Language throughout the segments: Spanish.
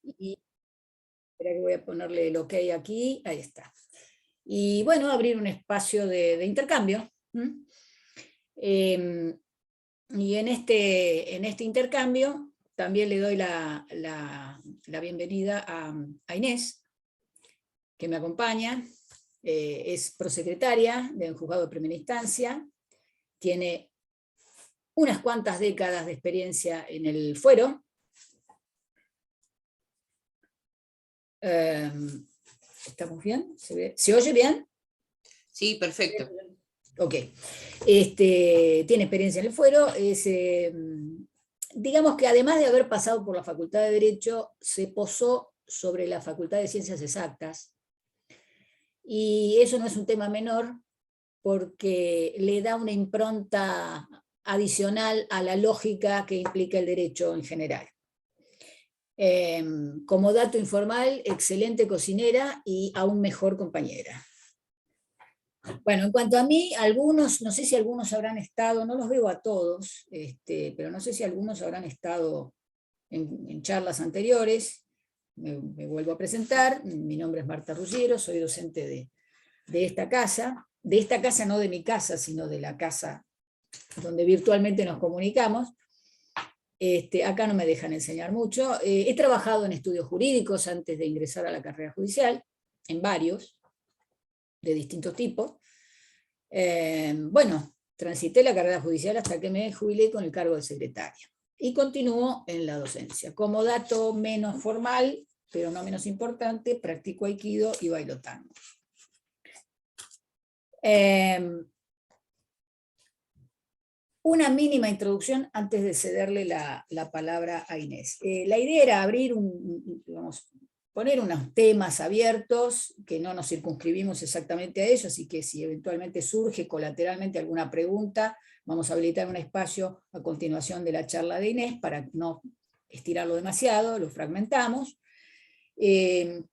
Y espera que voy a ponerle el OK aquí, ahí está. Y bueno, abrir un espacio de intercambio. Y en este intercambio también le doy la bienvenida a Inés, que me acompaña. Es prosecretaria del Juzgado de Primera Instancia, tiene unas cuantas décadas de experiencia en el fuero. ¿Estamos bien? ¿Se oye bien? Sí, perfecto. Ok. Tiene experiencia en el fuero, digamos que además de haber pasado por la Facultad de Derecho, se posó sobre la Facultad de Ciencias Exactas. Y eso no es un tema menor, porque le da una impronta adicional a la lógica que implica el derecho en general. Como dato informal, excelente cocinera y aún mejor compañera. Bueno, en cuanto a mí, algunos, no sé si algunos habrán estado, no los veo a todos, pero no sé si algunos habrán estado en charlas anteriores. Me vuelvo a presentar, mi nombre es Marta Ruggiero, soy docente de esta casa no de mi casa, sino de la casa donde virtualmente nos comunicamos. Acá no me dejan enseñar mucho. He trabajado en estudios jurídicos antes de ingresar a la carrera judicial, en varios, de distintos tipos. Bueno, transité la carrera judicial hasta que me jubilé con el cargo de secretaria. Y continúo en la docencia. Como dato menos formal, pero no menos importante, practico aikido y bailo tango. Una mínima introducción antes de cederle la palabra a Inés. La idea era abrir poner unos temas abiertos, que no nos circunscribimos exactamente a ellos, así que si eventualmente surge colateralmente alguna pregunta, vamos a habilitar un espacio a continuación de la charla de Inés para no estirarlo demasiado, lo fragmentamos. Y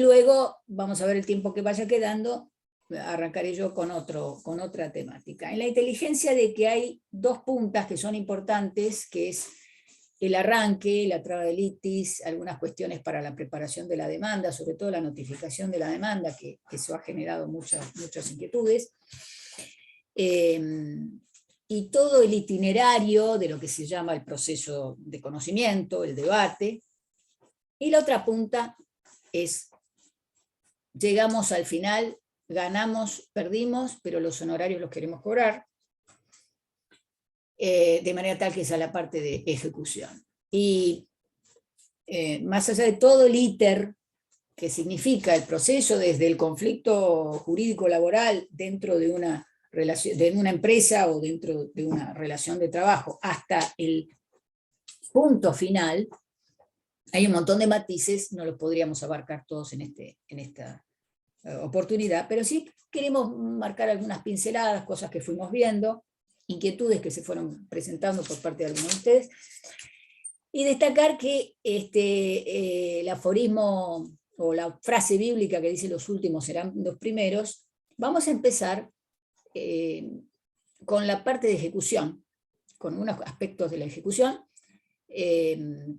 luego vamos a ver el tiempo que vaya quedando, arrancaré yo con otra temática. En la inteligencia de que hay dos puntas que son importantes, que es el arranque, la traba de litis, algunas cuestiones para la preparación de la demanda, sobre todo la notificación de la demanda, que eso ha generado muchas inquietudes. Y todo el itinerario de lo que se llama el proceso de conocimiento, el debate. Y la otra punta es, llegamos al final, ganamos, perdimos, pero los honorarios los queremos cobrar, de manera tal que esa es la parte de ejecución. Y más allá de todo el íter que significa el proceso desde el conflicto jurídico-laboral dentro de una empresa o dentro de una relación de trabajo hasta el punto final, hay un montón de matices, no los podríamos abarcar todos en esta oportunidad, pero sí queremos marcar algunas pinceladas, cosas que fuimos viendo, inquietudes que se fueron presentando por parte de algunos de ustedes, y destacar que el aforismo o la frase bíblica que dice los últimos serán los primeros, vamos a empezar con la parte de ejecución, con unos aspectos de la ejecución,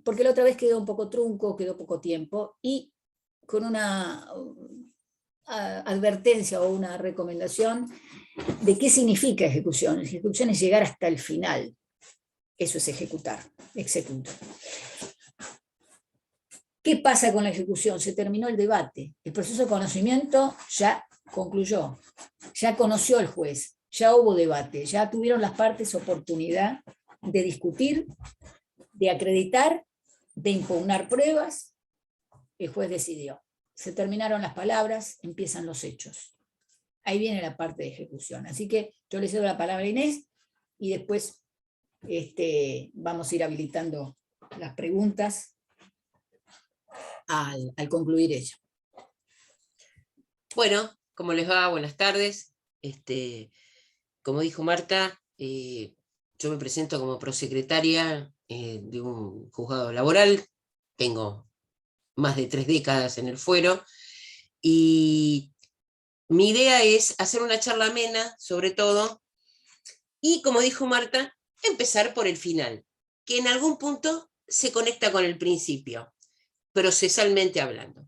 porque la otra vez quedó un poco trunco, quedó poco tiempo, y con una advertencia o una recomendación de qué significa ejecución. Ejecución es llegar hasta el final, eso es ejecutar, executar. ¿Qué pasa con la ejecución? Se terminó el debate, el proceso de conocimiento ya concluyó, ya conoció el juez, ya hubo debate, ya tuvieron las partes oportunidad de discutir, de acreditar, de impugnar pruebas, el juez decidió. Se terminaron las palabras, empiezan los hechos. Ahí viene la parte de ejecución. Así que yo le cedo la palabra a Inés y después vamos a ir habilitando las preguntas al concluir ella. Bueno, ¿cómo les va? Buenas tardes. Como dijo Marta, yo me presento como prosecretaria de un juzgado laboral. Tengo más de 3 décadas en el fuero y mi idea es hacer una charla amena, sobre todo, y como dijo Marta, empezar por el final, que en algún punto se conecta con el principio, procesalmente hablando.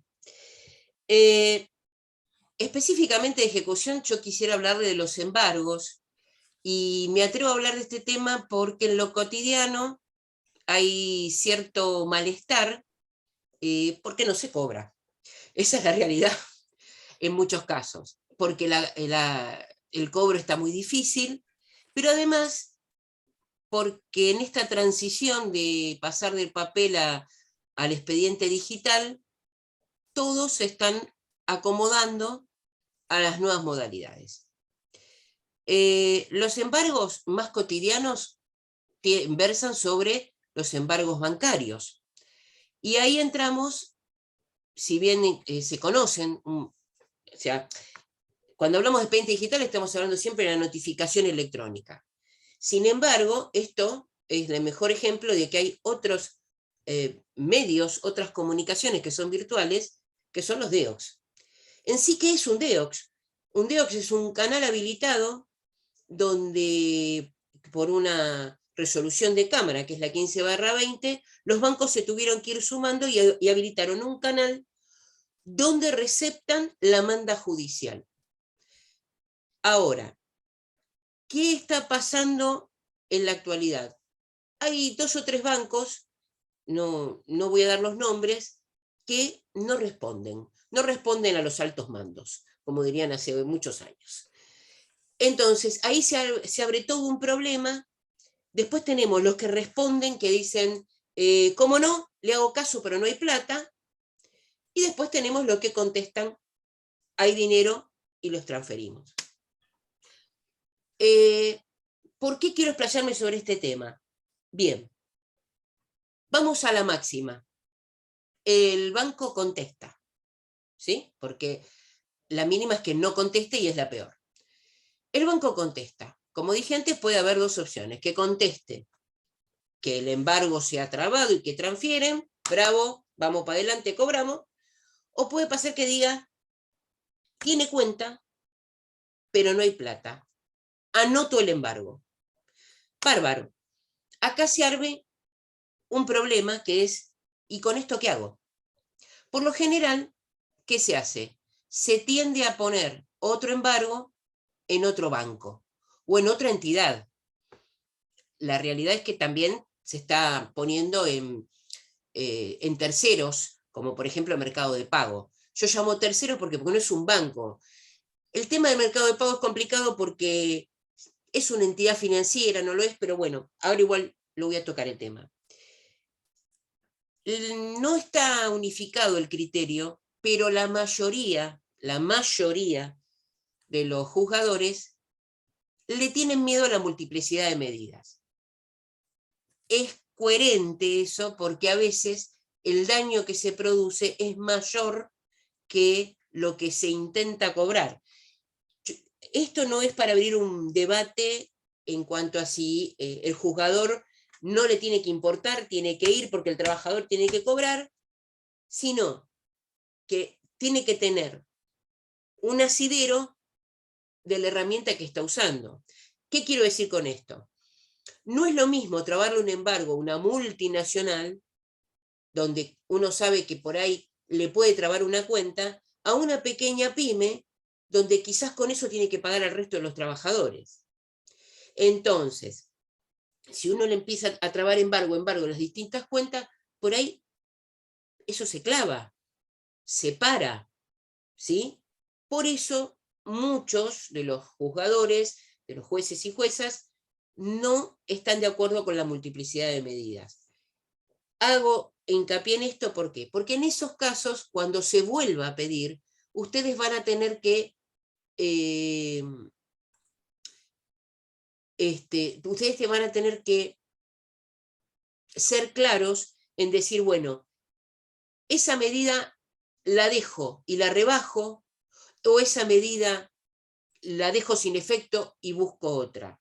Específicamente de ejecución, yo quisiera hablarle de los embargos, y me atrevo a hablar de este tema porque en lo cotidiano hay cierto malestar porque no se cobra. Esa es la realidad en muchos casos, porque el cobro está muy difícil, pero además porque en esta transición de pasar del papel al expediente digital, todos se están acomodando a las nuevas modalidades. Los embargos más cotidianos versan sobre los embargos bancarios. Y ahí entramos, si bien se conocen, o sea, cuando hablamos de expediente digital estamos hablando siempre de la notificación electrónica. Sin embargo, esto es el mejor ejemplo de que hay otros medios, otras comunicaciones que son virtuales, que son los DEOX. En sí, ¿qué es un DEOX? Un DEOX es un canal habilitado donde por una resolución de Cámara, que es la 15/20, los bancos se tuvieron que ir sumando y habilitaron un canal donde receptan la manda judicial. Ahora, ¿qué está pasando en la actualidad? Hay 2 o 3 bancos, no voy a dar los nombres, que no responden a los altos mandos, como dirían hace muchos años. Entonces, ahí se abre todo un problema. Después tenemos los que responden, que dicen, ¿cómo no? Le hago caso, pero no hay plata. Y después tenemos los que contestan, hay dinero y los transferimos. ¿Por qué quiero explayarme sobre este tema? Bien, vamos a la máxima. El banco contesta, ¿sí? Porque la mínima es que no conteste y es la peor. El banco contesta. Como dije antes, puede haber 2 opciones. Que conteste que el embargo se ha trabado y que transfieren, bravo, vamos para adelante, cobramos. O puede pasar que diga, tiene cuenta, pero no hay plata. Anoto el embargo. Bárbaro. Acá se arme un problema que es, ¿y con esto qué hago? Por lo general, ¿qué se hace? Se tiende a poner otro embargo en otro banco o en otra entidad. La realidad es que también se está poniendo en terceros, como por ejemplo Mercado de Pago. Yo llamo tercero porque no es un banco. El tema del Mercado de Pago es complicado porque es una entidad financiera, no lo es, pero bueno, ahora igual lo voy a tocar el tema. No está unificado el criterio, pero la mayoría de los juzgadores le tienen miedo a la multiplicidad de medidas. Es coherente eso porque a veces el daño que se produce es mayor que lo que se intenta cobrar. Esto no es para abrir un debate en cuanto a si el juzgador no le tiene que importar, tiene que ir porque el trabajador tiene que cobrar, sino que tiene que tener un asidero de la herramienta que está usando. ¿Qué quiero decir con esto? No es lo mismo trabarle un embargo a una multinacional, donde uno sabe que por ahí le puede trabar una cuenta, a una pequeña pyme, donde quizás con eso tiene que pagar al resto de los trabajadores. Entonces, si uno le empieza a trabar embargo en las distintas cuentas, por ahí eso se clava, se para, ¿sí? Por eso muchos de los juzgadores, de los jueces y juezas, no están de acuerdo con la multiplicidad de medidas. Hago hincapié en esto, ¿por qué? Porque en esos casos, cuando se vuelva a pedir, ustedes van a tener que ustedes te van a tener que ser claros en decir, bueno, esa medida la dejo y la rebajo, o esa medida la dejo sin efecto y busco otra.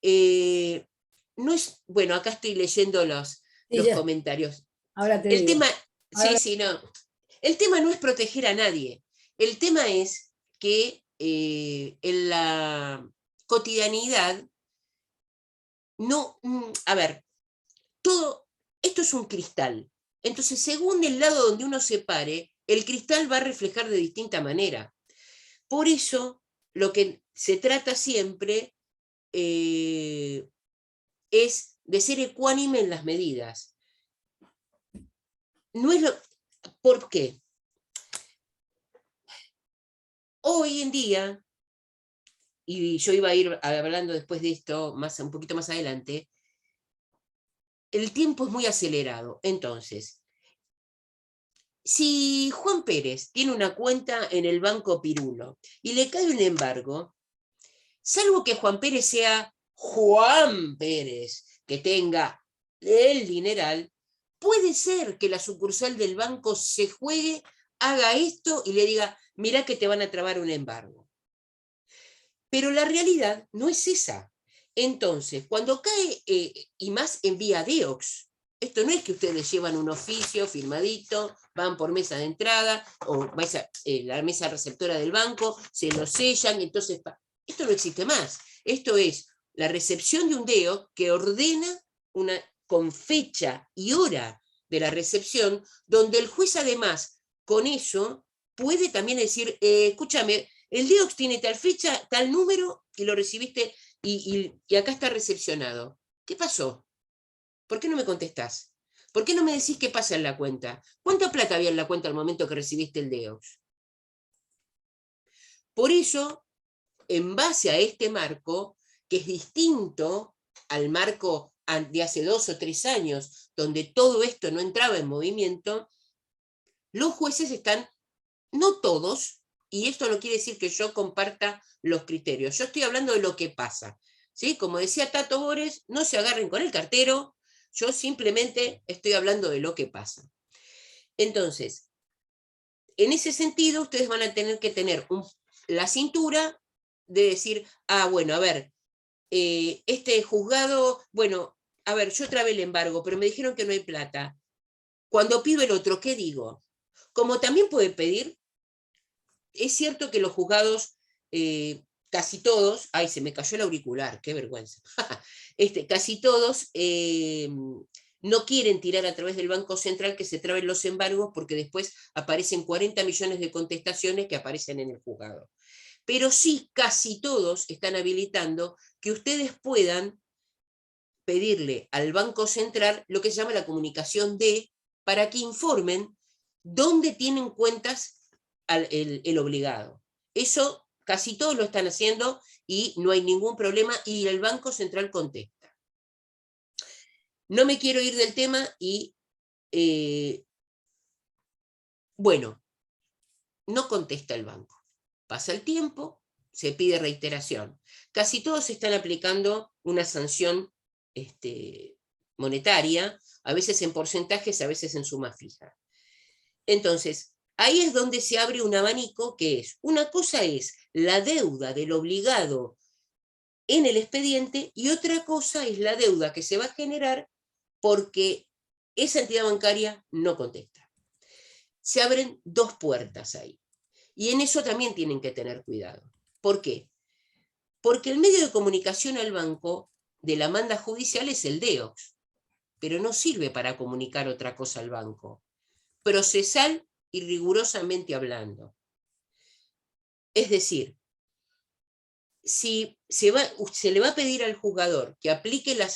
No es, bueno, acá estoy leyendo los comentarios. Ahora te el digo. tema, Ahora... sí, no. El tema no es proteger a nadie. El tema es que en la cotidianidad no, a ver, esto es un cristal. Entonces, según el lado donde uno se pare, el cristal va a reflejar de distinta manera. Por eso, lo que se trata siempre es de ser ecuánime en las medidas. No es ¿Por qué? Hoy en día, y yo iba a ir hablando después de esto un poquito más adelante, el tiempo es muy acelerado. Entonces, si Juan Pérez tiene una cuenta en el Banco Pirulo y le cae un embargo, salvo que Juan Pérez sea Juan Pérez, que tenga el dineral, puede ser que la sucursal del banco se juegue, haga esto y le diga, mirá que te van a trabar un embargo. Pero la realidad no es esa. Entonces, cuando cae, y más en vía DEOX, esto no es que ustedes llevan un oficio firmadito, van por mesa de entrada, o la mesa receptora del banco, se lo sellan, y entonces, esto no existe más. Esto es la recepción de un DEO que ordena con fecha y hora de la recepción, donde el juez además, con eso, puede también decir, escúchame, el DEOX tiene tal fecha, tal número, y lo recibiste, y acá está recepcionado. ¿Qué pasó? ¿Por qué no me contestás? ¿Por qué no me decís qué pasa en la cuenta? ¿Cuánta plata había en la cuenta al momento que recibiste el DEOX? Por eso, en base a este marco, que es distinto al marco de hace 2 o 3 años, donde todo esto no entraba en movimiento, los jueces están, no todos, y esto no quiere decir que yo comparta los criterios, yo estoy hablando de lo que pasa, ¿sí? Como decía Tato Bores, no se agarren con el cartero, yo simplemente estoy hablando de lo que pasa. Entonces, en ese sentido, ustedes van a tener que tener la cintura de decir, bueno, a ver, este juzgado, bueno, a ver, yo trabé el embargo, pero me dijeron que no hay plata. Cuando pido el otro, ¿qué digo? Como también puede pedir, es cierto que los juzgados, casi todos, ay, se me cayó el auricular, qué vergüenza, casi todos no quieren tirar a través del Banco Central que se traben los embargos porque después aparecen 40 millones de contestaciones que aparecen en el juzgado. Pero sí, casi todos están habilitando que ustedes puedan pedirle al Banco Central lo que se llama la comunicación para que informen dónde tienen cuentas el obligado. Eso casi todos lo están haciendo y no hay ningún problema y el Banco Central contesta. No me quiero ir del tema y, bueno, no contesta el banco. Pasa el tiempo, se pide reiteración. Casi todos están aplicando una sanción monetaria, a veces en porcentajes, a veces en suma fija. Entonces, ahí es donde se abre un abanico que es, una cosa es la deuda del obligado en el expediente y otra cosa es la deuda que se va a generar porque esa entidad bancaria no contesta. Se abren 2 puertas ahí. Y en eso también tienen que tener cuidado. ¿Por qué? Porque el medio de comunicación al banco de la manda judicial es el DEOX, pero no sirve para comunicar otra cosa al banco, procesal y rigurosamente hablando. Es decir, si se le va a pedir al juzgador que aplique la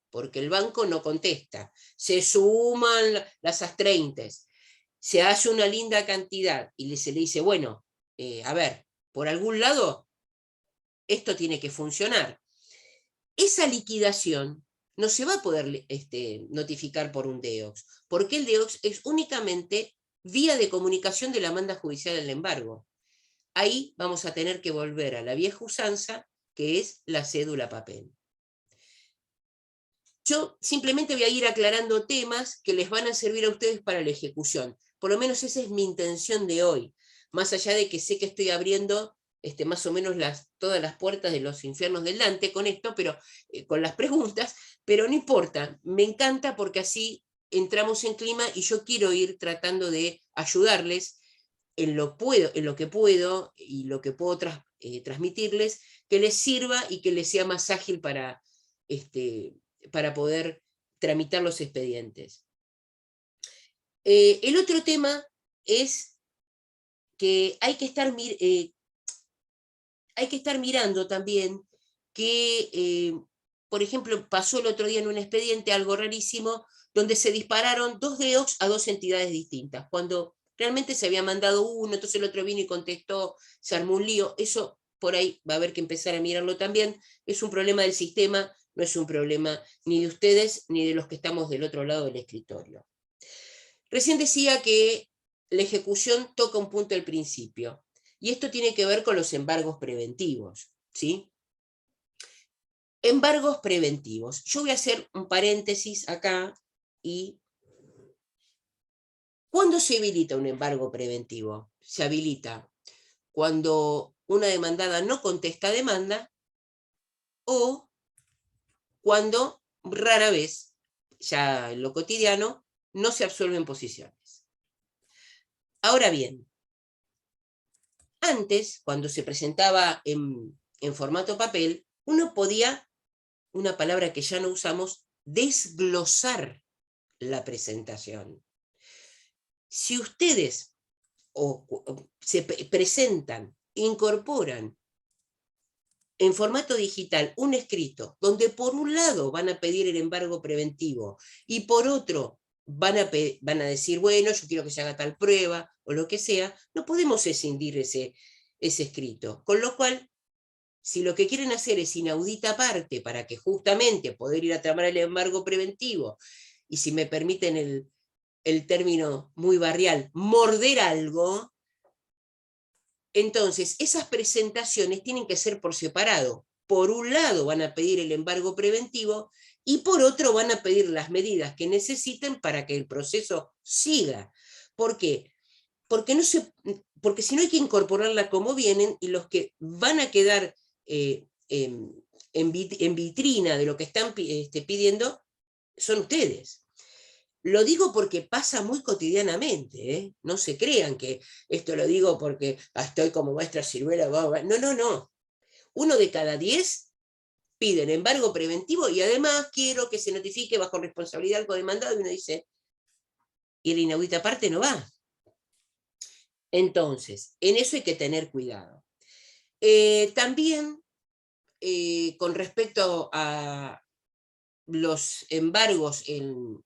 porque el banco no contesta, se suman las astreintes, se hace una linda cantidad y se le dice, bueno, a ver, por algún lado esto tiene que funcionar. Esa liquidación no se va a poder notificar por un DEOX, porque el DEOX es únicamente vía de comunicación de la manda judicial del embargo. Ahí vamos a tener que volver a la vieja usanza, que es la cédula papel. Yo simplemente voy a ir aclarando temas que les van a servir a ustedes para la ejecución. Por lo menos esa es mi intención de hoy. Más allá de que sé que estoy abriendo más o menos todas las puertas de los infiernos del Dante con esto, pero con las preguntas, pero no importa, me encanta porque así entramos en clima y yo quiero ir tratando de ayudarles en lo que puedo y lo que puedo transmitirles, que les sirva y que les sea más ágil para poder tramitar los expedientes. El otro tema es que hay que estar mirando también que, por ejemplo, pasó el otro día en un expediente algo rarísimo, donde se dispararon 2 DEOX a 2 entidades distintas, cuando realmente se había mandado uno, entonces el otro vino y contestó, se armó un lío. Eso por ahí va a haber que empezar a mirarlo también. Es un problema del sistema, no es un problema ni de ustedes ni de los que estamos del otro lado del escritorio. Recién decía que la ejecución toca un punto al principio, y esto tiene que ver con los embargos preventivos, ¿sí? Embargos preventivos. Yo voy a hacer un paréntesis acá y... ¿Cuándo se habilita un embargo preventivo? Se habilita cuando una demandada no contesta demanda o cuando rara vez, ya en lo cotidiano, no se absuelven posiciones. Ahora bien, antes, cuando se presentaba en formato papel, uno podía, una palabra que ya no usamos, desglosar la presentación. Si ustedes se presentan, incorporan en formato digital un escrito donde por un lado van a pedir el embargo preventivo y por otro van a decir, bueno, yo quiero que se haga tal prueba o lo que sea, no podemos escindir ese escrito. Con lo cual, si lo que quieren hacer es inaudita aparte para que justamente poder ir a tramar el embargo preventivo, y si me permiten el término muy barrial, morder algo, entonces esas presentaciones tienen que ser por separado. Por un lado van a pedir el embargo preventivo y por otro van a pedir las medidas que necesiten para que el proceso siga. ¿Por qué? Porque si no hay que incorporarla como vienen, y los que van a quedar en vitrina de lo que están pidiendo son ustedes. Lo digo porque pasa muy cotidianamente, ¿eh? No se crean que esto lo digo porque estoy como maestra ciruela. No, no, no. 1 de cada 10 piden embargo preventivo y además quiero que se notifique bajo responsabilidad al codemandado, y uno dice, y el inaudita parte no va. Entonces, en eso hay que tener cuidado. También, con respecto a los embargos en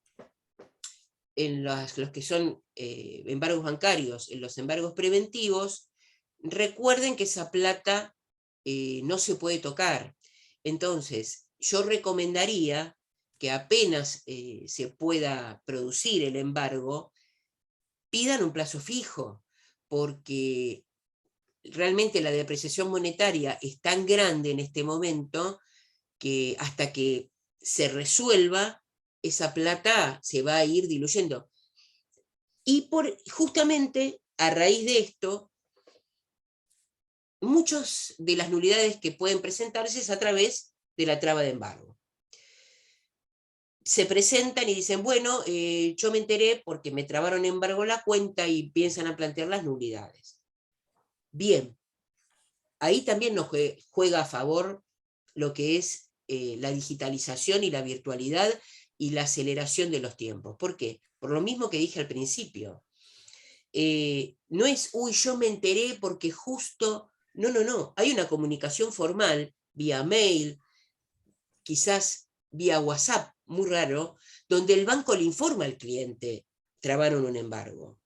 los que son embargos bancarios, en los embargos preventivos, recuerden que esa plata no se puede tocar. Entonces, yo recomendaría que apenas se pueda producir el embargo, pidan un plazo fijo, porque realmente la depreciación monetaria es tan grande en este momento que hasta que se resuelva, esa plata se va a ir diluyendo. Y justamente a raíz de esto, muchas de las nulidades que pueden presentarse es a través de la traba de embargo. Se presentan y dicen, bueno, yo me enteré porque me trabaron embargo la cuenta, y empiezan a plantear las nulidades. Bien, ahí también nos juega a favor lo que es la digitalización y la virtualidad y la aceleración de los tiempos. ¿Por qué? Por lo mismo que dije al principio. No es, uy, yo me enteré porque justo... No, no, no. Hay una comunicación formal vía mail, quizás vía WhatsApp, muy raro, donde el banco le informa al cliente, trabaron un embargo.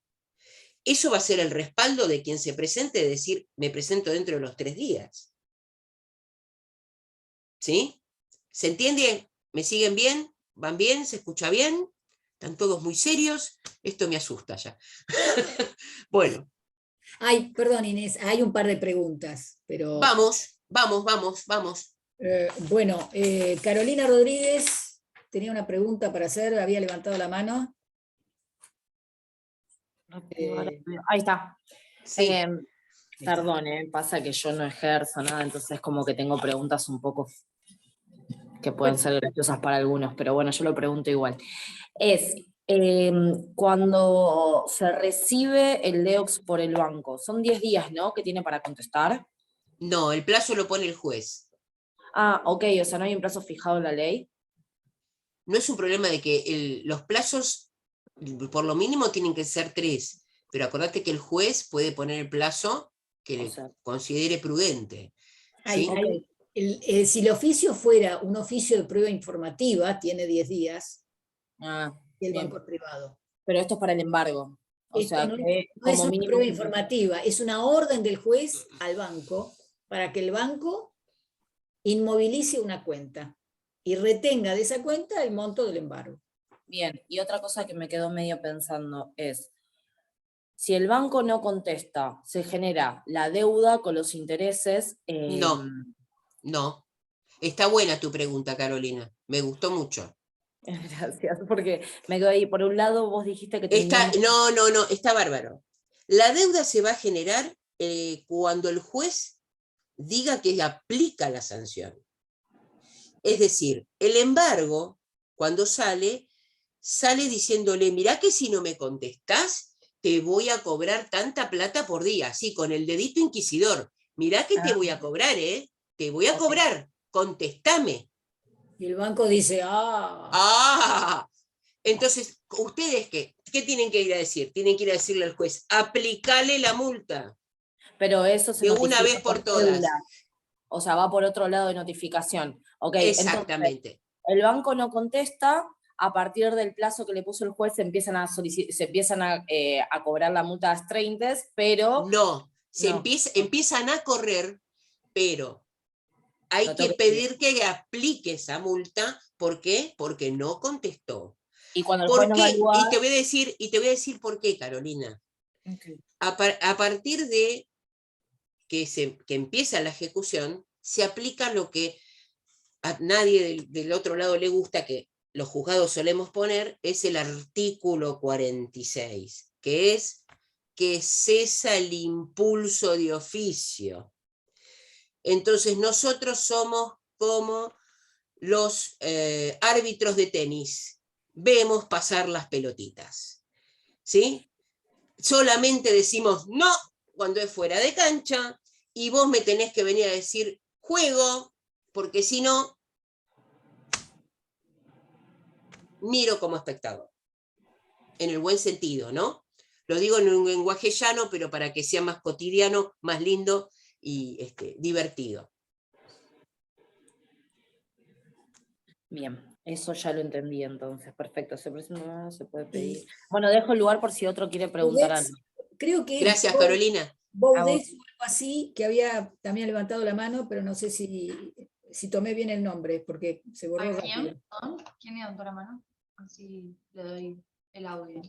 Eso va a ser el respaldo de quien se presente, de decir, me presento dentro de los 3 días. ¿Sí? ¿Se entiende? ¿Me siguen bien? ¿Van bien? ¿Se escucha bien? ¿Están todos muy serios? Esto me asusta ya. Bueno. Ay, perdón, Inés, hay un par de preguntas, pero... Vamos. Bueno, Carolina Rodríguez tenía una pregunta para hacer, había levantado la mano. Ahí está. Sí. Perdón, pasa que yo no ejerzo nada, entonces como que tengo preguntas un poco que pueden ser graciosas para algunos, pero bueno, yo lo pregunto igual. Cuando se recibe el DEOX por el banco, son 10 días, ¿no?, que tiene para contestar. No, el plazo lo pone el juez. Ah, ok, o sea, ¿no hay un plazo fijado en la ley? no es un problema de que los plazos, por lo mínimo, tienen que ser 3, pero acordate que el juez puede poner el plazo que le considere prudente. ¿Sí? Si el oficio fuera un oficio de prueba informativa, tiene 10 días, y el banco es privado. Pero esto es para el embargo. O sea, no, que no es como una mínimo... prueba informativa, es una orden del juez al banco para que el banco inmovilice una cuenta y retenga de esa cuenta el monto del embargo. Bien, y otra cosa que me quedó medio pensando es, si el banco no contesta, se genera la deuda con los intereses. No. Está buena tu pregunta, Carolina. Me gustó mucho. Gracias, porque me quedo ahí. Por un lado, vos dijiste que No, está bárbaro. La deuda se va a generar cuando el juez diga que aplica la sanción. Es decir, el embargo, cuando sale diciéndole, mirá que si no me contestás, te voy a cobrar tanta plata por día, así, con el dedito inquisidor. Mirá que te voy a cobrar, te voy a cobrar, contestame. Y el banco dice, entonces, ¿ustedes qué tienen que ir a decir? Tienen que ir a decirle al juez, aplicale la multa. Pero eso se de una vez por todas. O sea, va por otro lado de notificación. Okay, exactamente. Entonces, el banco no contesta, a partir del plazo que le puso el juez se empiezan a cobrar la multa a las 30, pero... No, empiezan a correr, pero hay que pedir que aplique esa multa. ¿Por qué? Porque no contestó. Y cuando el juez no y te voy a decir por qué, Carolina. Okay. A partir de que empieza la ejecución, se aplica lo que a nadie del otro lado le gusta, que los juzgados solemos poner, es el artículo 46, que es que cesa el impulso de oficio. Entonces nosotros somos como los árbitros de tenis, vemos pasar las pelotitas, ¿sí? Solamente decimos no cuando es fuera de cancha, y vos me tenés que venir a decir juego, porque si no, miro como espectador. En el buen sentido, ¿no? Lo digo en un lenguaje llano, pero para que sea más cotidiano, más lindo y divertido. Bien, eso ya lo entendí entonces, perfecto. Se puede pedir. Bueno, dejo el lugar por si otro quiere preguntar algo. Creo que gracias, Carolina. Baudet o algo así, que había también levantado la mano, pero no sé si tomé bien el nombre, porque se borró rápido. ¿Quién levantó la mano? Así le doy el audio.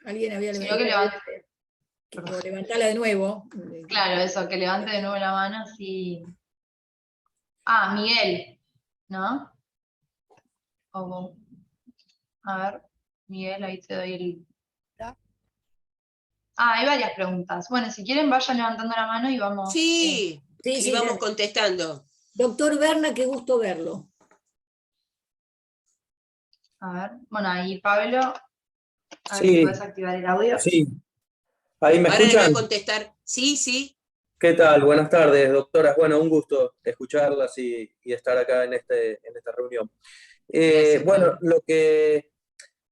Alguien había levantado. Levantala de nuevo. Claro, eso, que levante de nuevo la mano, así. Miguel, ¿no? A ver, Miguel, ahí te doy el... hay varias preguntas. Bueno, si quieren vayan levantando la mano y vamos... Sí, vamos contestando. Doctor Berna, qué gusto verlo. A ver, bueno, ahí Pablo, a ver Sí. si puedes activar el audio. Sí. ¿Ahí me Ahora escuchan? le voy a contestar. Sí. ¿Qué tal? Buenas tardes, doctoras. Bueno, un gusto escucharlas y estar acá en esta reunión. Gracias, bueno, Pablo.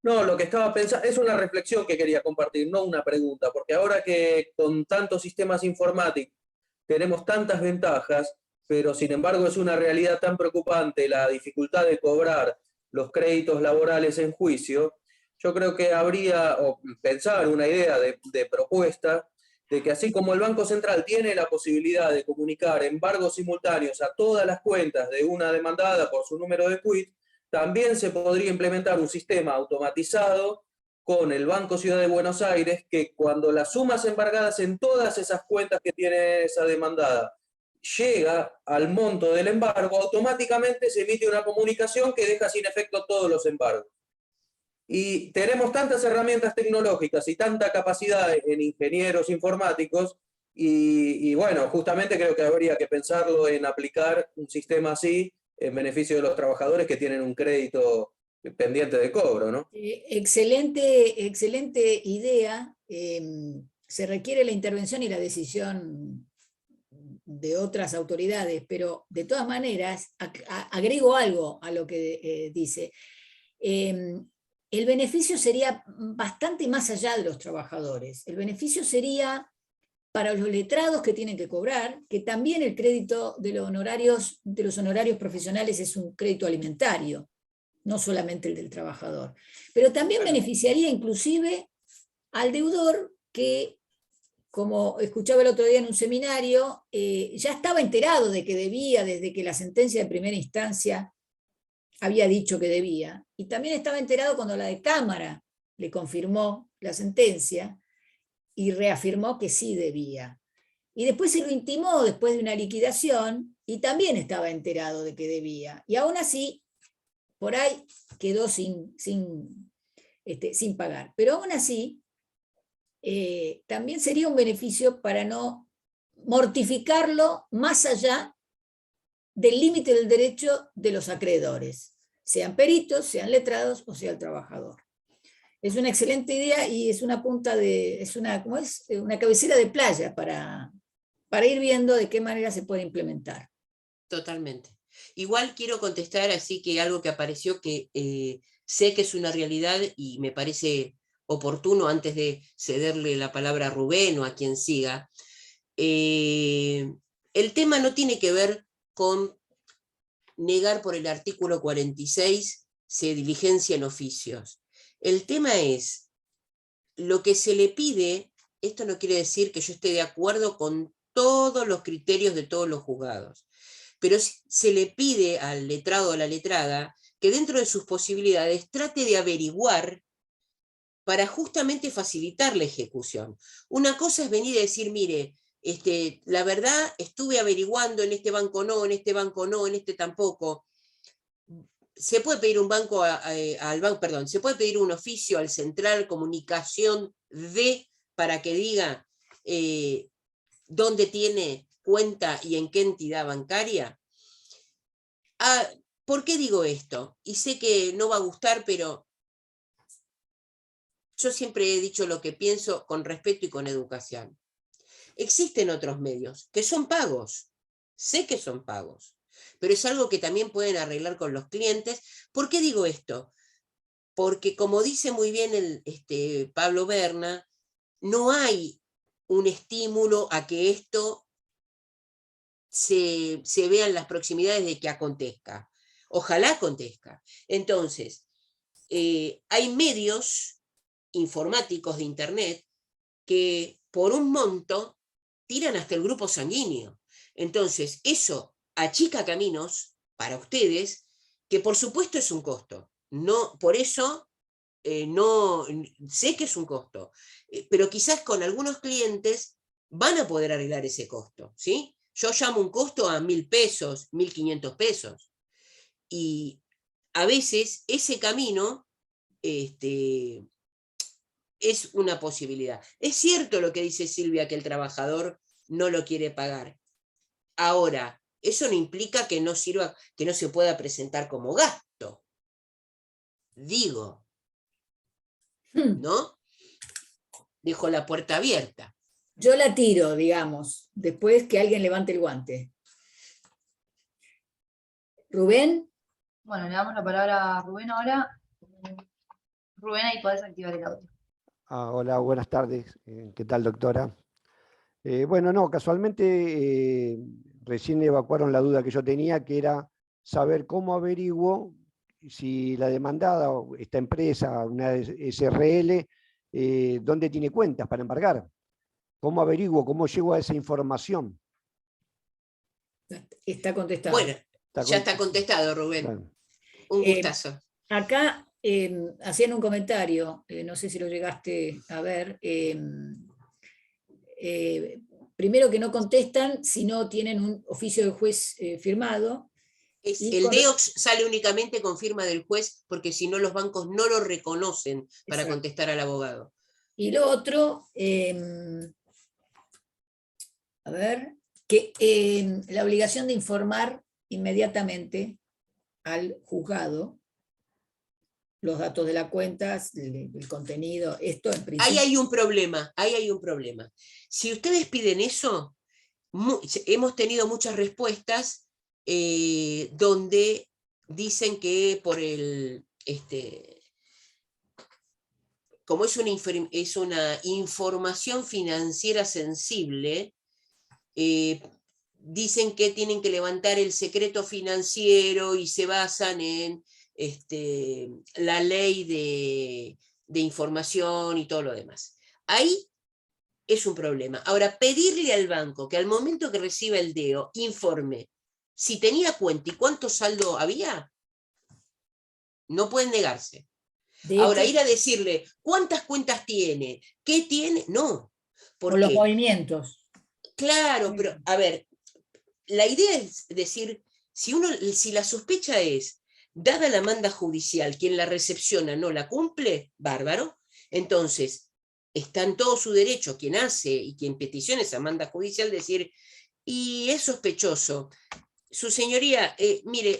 lo que estaba pensando, es una reflexión que quería compartir, no una pregunta, porque ahora que con tantos sistemas informáticos tenemos tantas ventajas, pero sin embargo es una realidad tan preocupante la dificultad de cobrar los créditos laborales en juicio, yo creo que habría, o pensar una idea de propuesta, de que así como el Banco Central tiene la posibilidad de comunicar embargos simultáneos a todas las cuentas de una demandada por su número de quit, también se podría implementar un sistema automatizado con el Banco Ciudad de Buenos Aires, que cuando las sumas embargadas en todas esas cuentas que tiene esa demandada llega al monto del embargo, automáticamente se emite una comunicación que deja sin efecto todos los embargos. Y tenemos tantas herramientas tecnológicas y tanta capacidad en ingenieros informáticos, y bueno, justamente creo que habría que pensarlo en aplicar un sistema así en beneficio de los trabajadores que tienen un crédito pendiente de cobro, ¿no? Excelente idea. Se requiere la intervención y la decisión de otras autoridades, pero de todas maneras agrego algo a lo que dice. El beneficio sería bastante más allá de los trabajadores. El beneficio sería para los letrados que tienen que cobrar, que también el crédito de los honorarios profesionales es un crédito alimentario, no solamente el del trabajador. Pero también beneficiaría inclusive al deudor que, como escuchaba el otro día en un seminario, ya estaba enterado de que debía desde que la sentencia de primera instancia había dicho que debía, y también estaba enterado cuando la de Cámara le confirmó la sentencia y reafirmó que sí debía. Y después se lo intimó después de una liquidación y también estaba enterado de que debía. Y aún así, por ahí quedó sin pagar. Pero aún así, también sería un beneficio para no mortificarlo más allá del límite del derecho de los acreedores, sean peritos, sean letrados o sea el trabajador. Es una excelente idea y es una una cabecera de playa para ir viendo de qué manera se puede implementar. Totalmente. Igual quiero contestar así que algo que apareció que sé que es una realidad y me parece oportuno antes de cederle la palabra a Rubén o a quien siga. El tema no tiene que ver con negar por el artículo 46 se diligencia en oficios. El tema es, lo que se le pide, esto no quiere decir que yo esté de acuerdo con todos los criterios de todos los juzgados, pero se le pide al letrado o a la letrada que dentro de sus posibilidades trate de averiguar para justamente facilitar la ejecución. Una cosa es venir y decir, mire, la verdad estuve averiguando, en este banco no, en este banco no, en este tampoco. Se puede pedir un banco al banco, perdón, se puede pedir un oficio al Central Comunicación para que diga dónde tiene cuenta y en qué entidad bancaria. ¿Por qué digo esto? Y sé que no va a gustar, pero yo siempre he dicho lo que pienso con respeto y con educación. Existen otros medios que son pagos, sé que son pagos, pero es algo que también pueden arreglar con los clientes. ¿Por qué digo esto? Porque como dice muy bien Pablo Berna, no hay un estímulo a que esto se vea en las proximidades de que acontezca. Ojalá acontezca. Entonces, hay medios informáticos de Internet que por un monto tiran hasta el grupo sanguíneo. Entonces, eso achica caminos para ustedes, que por supuesto es un costo. No, por eso no sé que es un costo, pero quizás con algunos clientes van a poder arreglar ese costo, ¿sí? Yo llamo un costo a 1.000 pesos, 1.500 pesos. Y a veces ese camino es una posibilidad. Es cierto lo que dice Silvia, que el trabajador no lo quiere pagar. Ahora, eso no implica que no sirva, que no se pueda presentar como gasto. Digo, ¿no? Dejo la puerta abierta. Yo la tiro, digamos, después que alguien levante el guante. ¿Rubén? Bueno, le damos la palabra a Rubén ahora. Rubén, ahí podés activar el audio. Hola, buenas tardes. ¿Qué tal, doctora? Bueno, no, casualmente recién evacuaron la duda que yo tenía, que era saber cómo averiguo si la demandada o esta empresa, una SRL, dónde tiene cuentas para embargar. ¿Cómo averiguo? ¿Cómo llego a esa información? Está contestado. Bueno, ya está contestado, Rubén. Claro. Un gustazo. Acá hacían un comentario, no sé si lo llegaste a ver, primero que no contestan si no tienen un oficio del juez firmado. El DEOX sale únicamente con firma del juez, porque si no los bancos no lo reconocen para Exacto. contestar al abogado. Y lo otro, a ver, que la obligación de informar inmediatamente al juzgado los datos de la cuenta, el contenido, esto en principio. Ahí hay un problema. Si ustedes piden eso, hemos tenido muchas respuestas donde dicen que por como es una información financiera sensible, dicen que tienen que levantar el secreto financiero y se basan en la ley de información y todo lo demás. Ahí es un problema. Ahora, pedirle al banco que al momento que reciba el DEO informe si tenía cuenta y cuánto saldo había, no pueden negarse. De Ahora, hecho, ir a decirle cuántas cuentas tiene, qué tiene, no. por los Porque, movimientos. claro, pero a ver, la idea es decir, si la sospecha es, dada la manda judicial, quien la recepciona no la cumple, bárbaro, entonces está en todo su derecho quien hace y quien peticiona esa manda judicial decir, y es sospechoso, su señoría, mire,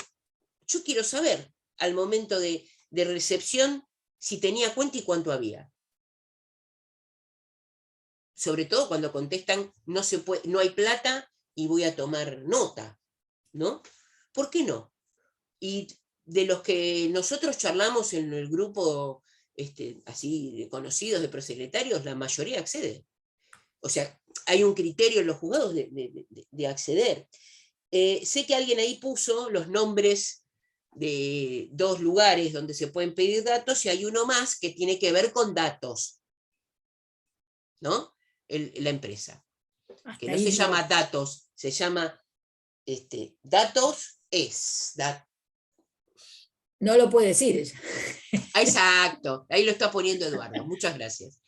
yo quiero saber al momento de recepción si tenía cuenta y cuánto había. Sobre todo cuando contestan, no hay plata y voy a tomar nota, ¿no? ¿Por qué no? Y de los que nosotros charlamos en el grupo así de conocidos de prosecretarios, la mayoría accede. O sea, hay un criterio en los juzgados de acceder. Sé que alguien ahí puso los nombres de 2 lugares donde se pueden pedir datos y hay uno más que tiene que ver con datos, ¿no? La empresa. Que no se llama datos, se llama datos No lo puede decir ella. Exacto, ahí lo está poniendo Eduardo, muchas gracias.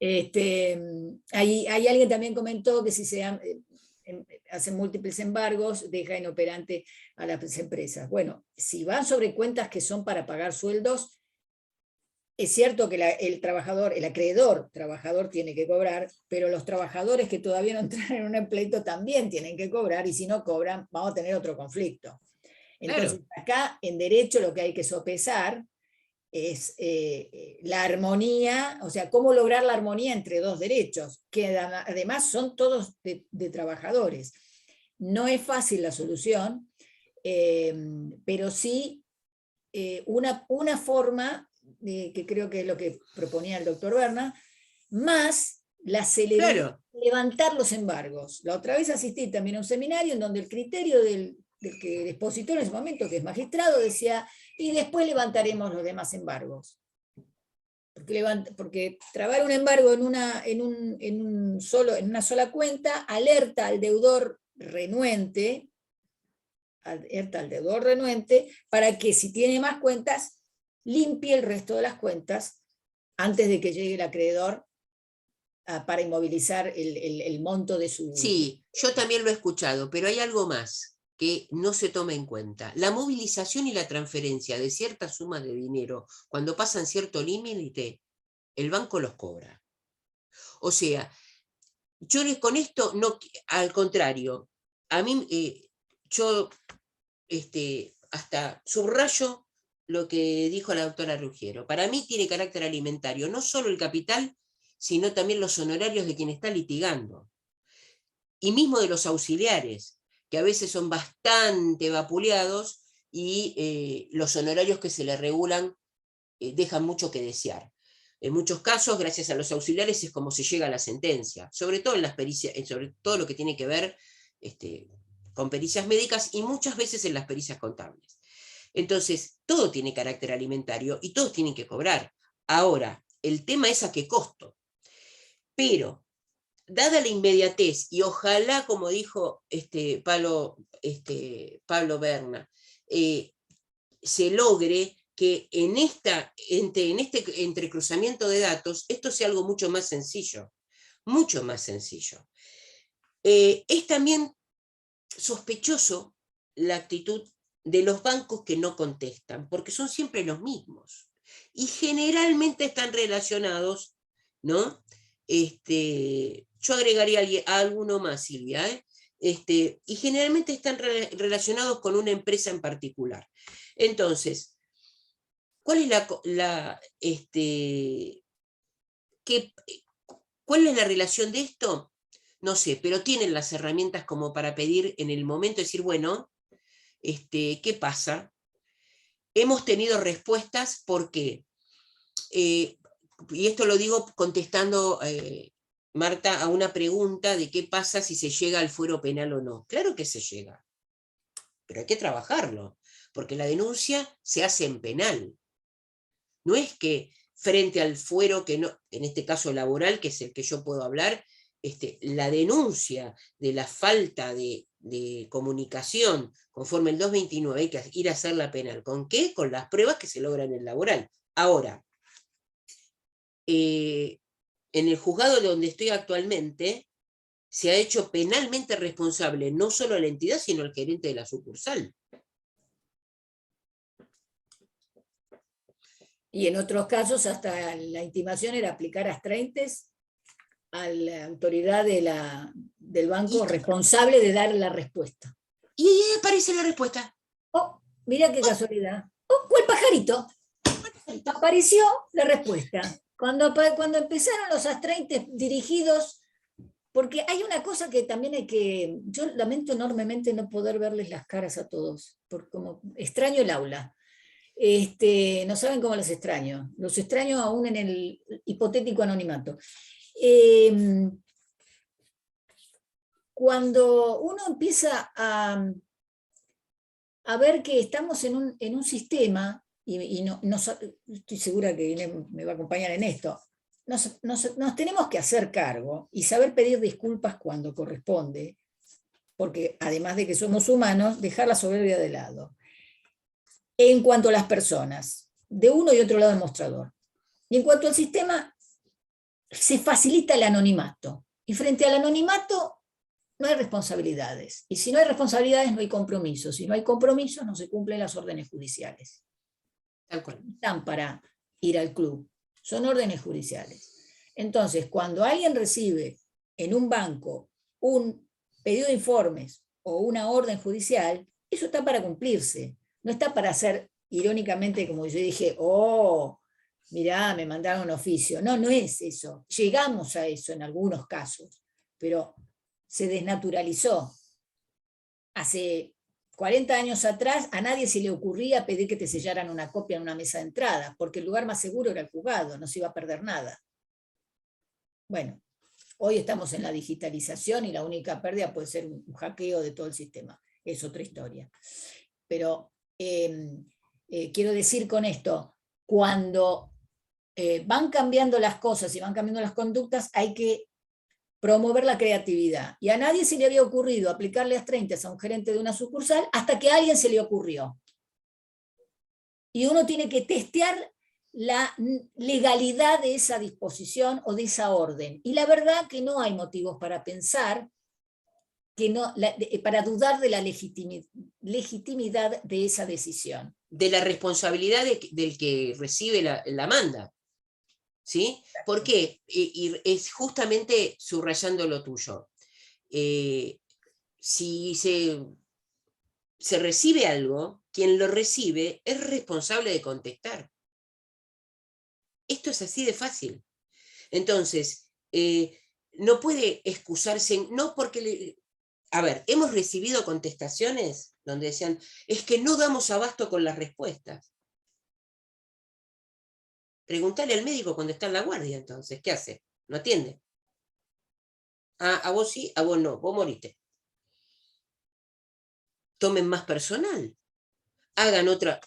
Hay alguien también comentó que si se hacen múltiples embargos, deja inoperante a las empresas. Bueno, si van sobre cuentas que son para pagar sueldos, es cierto que el trabajador, el acreedor trabajador tiene que cobrar, pero los trabajadores que todavía no entraron en un pleito también tienen que cobrar, y si no cobran, vamos a tener otro conflicto. Entonces, Claro. acá en derecho lo que hay que sopesar es la armonía, o sea, cómo lograr la armonía entre 2 derechos, que además son todos de trabajadores. No es fácil la solución, pero sí una forma, que creo que es lo que proponía el doctor Berna, más la celeridad Claro. de levantar los embargos. La otra vez asistí también a un seminario en donde el criterio del que expositó en ese momento, que es magistrado, decía, y después levantaremos los demás embargos. Porque trabar un embargo en una sola cuenta alerta al deudor renuente, para que si tiene más cuentas, limpie el resto de las cuentas antes de que llegue el acreedor para inmovilizar el monto de su... Sí, yo también lo he escuchado, pero hay algo más que no se toma en cuenta. La movilización y la transferencia de ciertas sumas de dinero, cuando pasan cierto límite, el banco los cobra. O sea, yo con esto, no, al contrario, a mí, yo hasta subrayo lo que dijo la doctora Ruggiero. Para mí tiene carácter alimentario, no solo el capital, sino también los honorarios de quien está litigando. Y mismo de los auxiliares, que a veces son bastante vapuleados y los honorarios que se les regulan dejan mucho que desear. En muchos casos, gracias a los auxiliares, es como se llega a la sentencia, sobre todo en las pericias, sobre todo lo que tiene que ver con pericias médicas y muchas veces en las pericias contables. Entonces, todo tiene carácter alimentario y todos tienen que cobrar. Ahora, el tema es a qué costo. Pero, dada la inmediatez, y ojalá, como dijo Pablo Berna, se logre que en este entrecruzamiento de datos esto sea algo mucho más sencillo, mucho más sencillo. Es también sospechoso la actitud de los bancos que no contestan, porque son siempre los mismos y generalmente están relacionados, ¿no? Yo agregaría a alguno más, Silvia, y generalmente están relacionados con una empresa en particular. Entonces, ¿cuál es ¿cuál es la relación de esto? no sé, pero tienen las herramientas como para pedir en el momento, decir, bueno, ¿qué pasa? Hemos tenido respuestas porque, y esto lo digo contestando, Marta, a una pregunta de qué pasa si se llega al fuero penal o no. Claro que se llega, pero hay que trabajarlo, porque la denuncia se hace en penal. No es que frente al fuero, que no, en este caso laboral, que es el que yo puedo hablar, la denuncia de la falta de comunicación conforme el 229 hay que ir a hacerla penal. ¿Con qué? Con las pruebas que se logran en el laboral. Ahora, en el juzgado donde estoy actualmente, se ha hecho penalmente responsable no solo la entidad, sino el gerente de la sucursal. Y en otros casos hasta la intimación era aplicar astraintes a la autoridad del banco responsable de dar la respuesta. Y ahí aparece la respuesta. Oh, mira qué casualidad. Oh, o el pajarito. Apareció la respuesta. Cuando empezaron los astraintes dirigidos, porque hay una cosa que también yo lamento enormemente no poder verles las caras a todos, porque como extraño el aula. No saben cómo los extraño aún en el hipotético anonimato. Cuando uno empieza a ver que estamos en un sistema, y no, estoy segura que Inés me va a acompañar en esto, nos tenemos que hacer cargo y saber pedir disculpas cuando corresponde, porque además de que somos humanos, dejar la soberbia de lado. En cuanto a las personas, de uno y otro lado del mostrador. Y en cuanto al sistema, se facilita el anonimato. Y frente al anonimato no hay responsabilidades. Y si no hay responsabilidades, no hay compromisos. Si no hay compromisos, no se cumplen las órdenes judiciales. Tal cual. No están para ir al club, son órdenes judiciales. Entonces, cuando alguien recibe en un banco un pedido de informes o una orden judicial, eso está para cumplirse. No está para hacer irónicamente, como yo dije, oh, mirá, me mandaron un oficio. No, no es eso. Llegamos a eso en algunos casos, pero se desnaturalizó. Hace 40 años atrás a nadie se le ocurría pedir que te sellaran una copia en una mesa de entrada, porque el lugar más seguro era el juzgado, no se iba a perder nada. Bueno, hoy estamos en la digitalización y la única pérdida puede ser un hackeo de todo el sistema. Es otra historia. Pero quiero decir con esto, cuando van cambiando las cosas y van cambiando las conductas, hay que promover la creatividad. Y a nadie se le había ocurrido aplicarle astraintes a un gerente de una sucursal hasta que a alguien se le ocurrió. Y uno tiene que testear la legalidad de esa disposición o de esa orden. Y la verdad que no hay motivos para pensar para dudar de la legitimidad de esa decisión. De la responsabilidad del que recibe la manda. ¿Sí? ¿Por qué? Y es justamente subrayando lo tuyo. Si se recibe algo, quien lo recibe es responsable de contestar. Esto es así de fácil. Entonces, no puede excusarse, no porque... A ver, hemos recibido contestaciones donde decían, es que no damos abasto con las respuestas. Preguntale al médico cuando está en la guardia, entonces, ¿qué hace? ¿No atiende? Ah, a vos sí, a vos no, vos moriste. Tomen más personal. Hagan otra,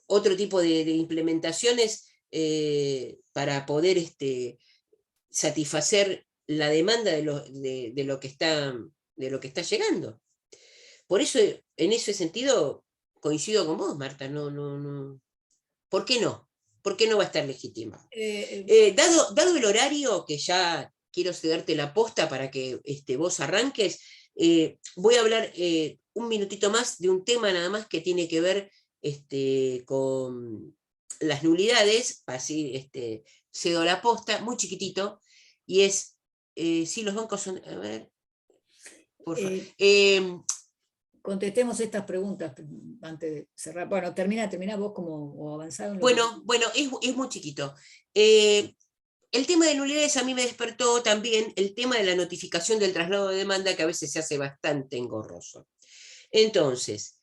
otro tipo de implementaciones para poder satisfacer la demanda de lo que está llegando. Por eso, en ese sentido, coincido con vos, Marta. No. ¿Por qué no? ¿Por qué no va a estar legítima? Dado el horario, que ya quiero cederte la posta para que vos arranques, voy a hablar un minutito más de un tema nada más que tiene que ver con las nulidades, así cedo la posta, muy chiquitito, y es, si los bancos son, a ver, por favor. Contestemos estas preguntas antes de cerrar. Bueno, termina vos como avanzado. Bueno, es muy chiquito. el tema de nulidades a mí me despertó también el tema de la notificación del traslado de demanda, que a veces se hace bastante engorroso. Entonces,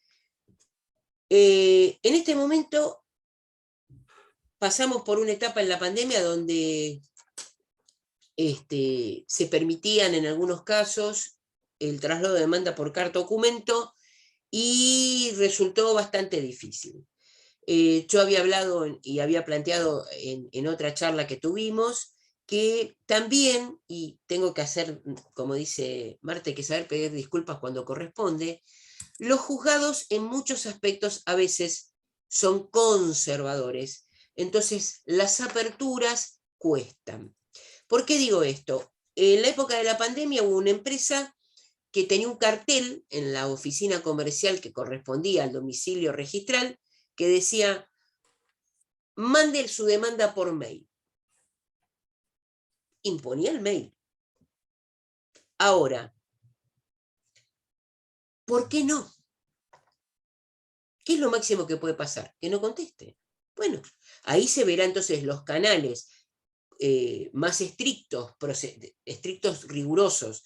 en este momento pasamos por una etapa en la pandemia donde se permitían en algunos casos el traslado de demanda por carta documento y resultó bastante difícil. Yo había hablado y había planteado en otra charla que tuvimos que también, y tengo que hacer, como dice Marta, hay que saber pedir disculpas cuando corresponde, los juzgados en muchos aspectos a veces son conservadores, entonces las aperturas cuestan. ¿Por qué digo esto? En la época de la pandemia hubo una empresa que tenía un cartel en la oficina comercial que correspondía al domicilio registral que decía, mande su demanda por mail. Imponía el mail. Ahora, ¿por qué no? ¿Qué es lo máximo que puede pasar? Que no conteste. Bueno, ahí se verán entonces los canales más estrictos, rigurosos,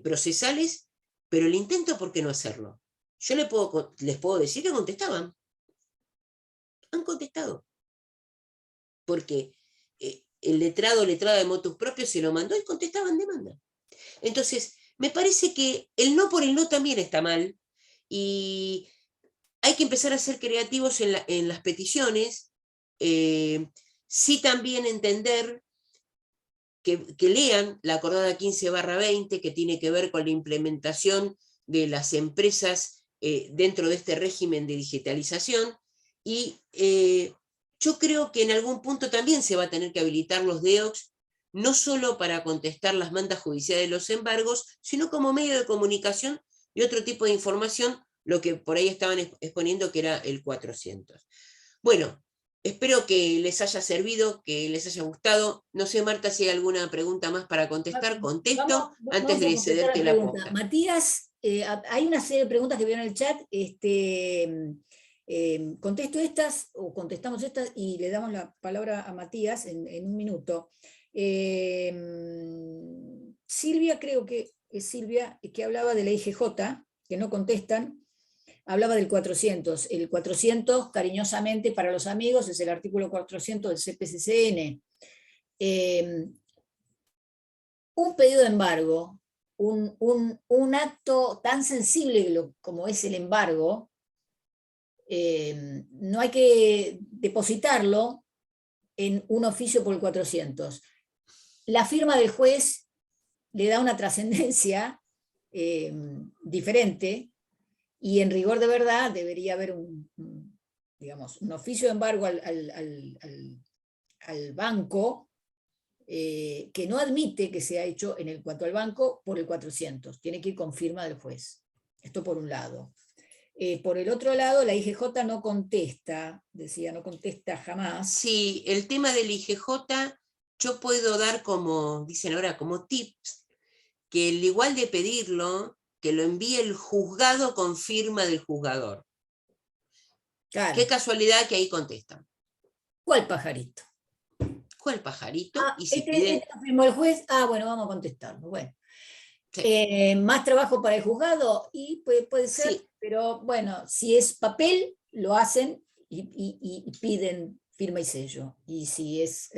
procesales, pero el intento, ¿por qué no hacerlo? Yo les puedo decir que contestaban. Han contestado. Porque el letrado o letrada de motus propio se lo mandó y contestaban demanda. Entonces, me parece que el no por el no también está mal y hay que empezar a ser creativos en las peticiones, sí también entender que lean la acordada 15/20 que tiene que ver con la implementación de las empresas dentro de este régimen de digitalización y yo creo que en algún punto también se va a tener que habilitar los DEOX, no solo para contestar las mandas judiciales de los embargos, sino como medio de comunicación y otro tipo de información, lo que por ahí estaban exponiendo que era el 400. Bueno, espero que les haya servido, que les haya gustado. No sé, Marta, si hay alguna pregunta más para contestar. Contesto antes de cederte la posta. Matías, hay una serie de preguntas que veo en el chat. Contesto estas o contestamos estas y le damos la palabra a Matías en un minuto. Silvia, creo que es Silvia, que hablaba de la IGJ, que no contestan. Hablaba del 400. El 400, cariñosamente para los amigos, es el artículo 400 del CPCCN. Un pedido de embargo, un acto tan sensible como es el embargo, no hay que depositarlo en un oficio por el 400. La firma del juez le da una trascendencia diferente, y en rigor de verdad debería haber un oficio de embargo al banco que no admite que sea hecho en cuanto al banco por el 400. Tiene que ir con firma del juez. Esto por un lado. Por el otro lado, la IGJ no contesta, decía, no contesta jamás. Sí, el tema del IGJ yo puedo dar como, dicen ahora, como tips, que al igual de pedirlo, que lo envíe el juzgado con firma del juzgador. Claro. Qué casualidad que ahí contestan. ¿Cuál pajarito? ¿Cuál pajarito? Y si piden... lo firmó el juez, bueno, vamos a contestarlo. Bueno. Sí. Más trabajo para el juzgado, y puede ser, sí. Pero bueno, si es papel, lo hacen y piden firma y sello. Y si es...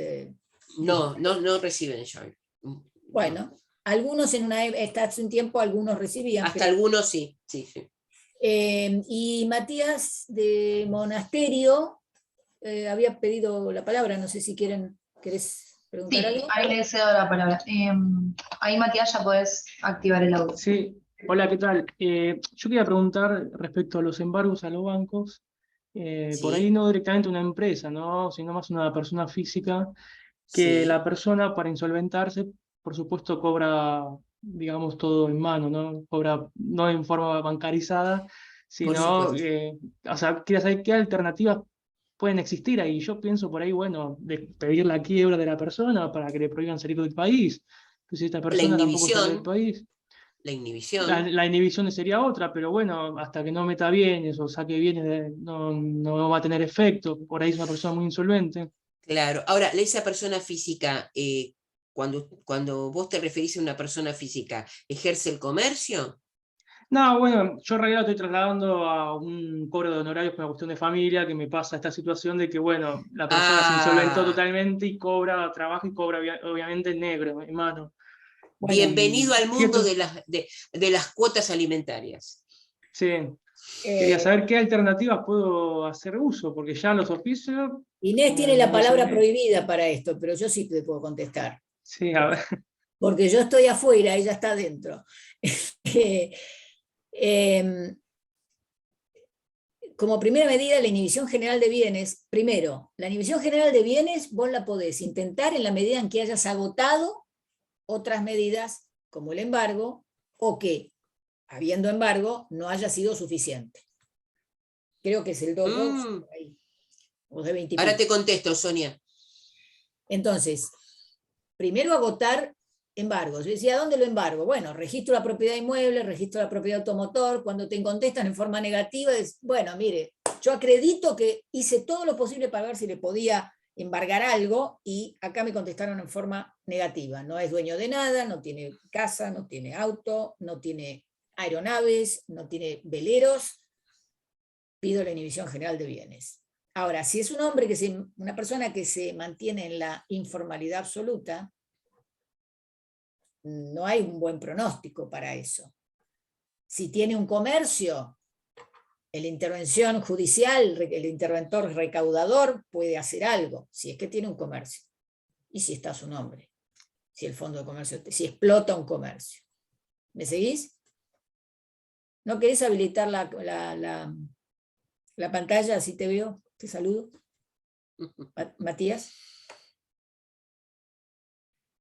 no reciben ya. Bueno, algunos hasta hace un tiempo, algunos recibían. Hasta algunos sí. Y Matías de Monasterio había pedido la palabra, no sé si querés preguntar algo. Ahí le cedo la palabra. Ahí, Matías, ya podés activar el audio. Sí, hola, ¿qué tal? Yo quería preguntar respecto a los embargos a los bancos, Sí. por ahí no directamente una empresa, ¿no? Sino más una persona física, que Sí. la persona para insolventarse, por supuesto, cobra, digamos, todo en mano, ¿no? Cobra no en forma bancarizada, sino, o sea, quería saber qué alternativas pueden existir ahí. Yo pienso por ahí, bueno, de pedir la quiebra de la persona para que le prohíban salir del país. Pues si esta persona tampoco sale del país. La inhibición. La inhibición sería otra, pero bueno, hasta que no meta bienes o saque bienes, no va a tener efecto. Por ahí es una persona muy insolvente. Claro. Ahora, esa persona física, cuando vos te referís a una persona física, ¿ejerce el comercio? No, bueno, yo en realidad estoy trasladando a un cobro de honorarios por una cuestión de familia, que me pasa esta situación de que, bueno, la persona se insolventó Ah, totalmente y cobra, trabaja y cobra obviamente en negro, en mano. Bueno, bienvenido Y al mundo cierto, de las cuotas alimentarias. sí, quería eh, saber qué alternativas puedo hacer uso, porque ya los oficios, Inés como tiene la me dice palabra Inés, prohibida para esto, pero yo sí te puedo contestar. sí, a ver, Porque yo estoy afuera, ella está adentro. Em, como primera medida, la inhibición general de bienes, primero, la inhibición general de bienes vos la podés intentar en la medida en que hayas agotado otras medidas, como el embargo, o que, habiendo embargo, no haya sido suficiente. Creo que es el 2.2, Mm, por ahí, o de 20 y ahora te pico. contesto, Sonia. Entonces, primero agotar embargos. Yo decía, ¿dónde lo embargo? Bueno, registro la propiedad inmueble, registro la propiedad automotor. Cuando te contestan en forma negativa, es, bueno, mire, yo acredito que hice todo lo posible para ver si le podía embargar algo y acá me contestaron en forma negativa. No es dueño de nada, no tiene casa, no tiene auto, no tiene aeronaves, no tiene veleros. Pido la inhibición general de bienes. Ahora, si es un hombre una persona que se mantiene en la informalidad absoluta, no hay un buen pronóstico para eso. Si tiene un comercio, la intervención judicial, el interventor recaudador puede hacer algo, si es que tiene un comercio, y si está a su nombre, si el fondo de comercio, si explota un comercio. ¿Me seguís? ¿No querés habilitar la pantalla? Así te veo, te saludo. Matías.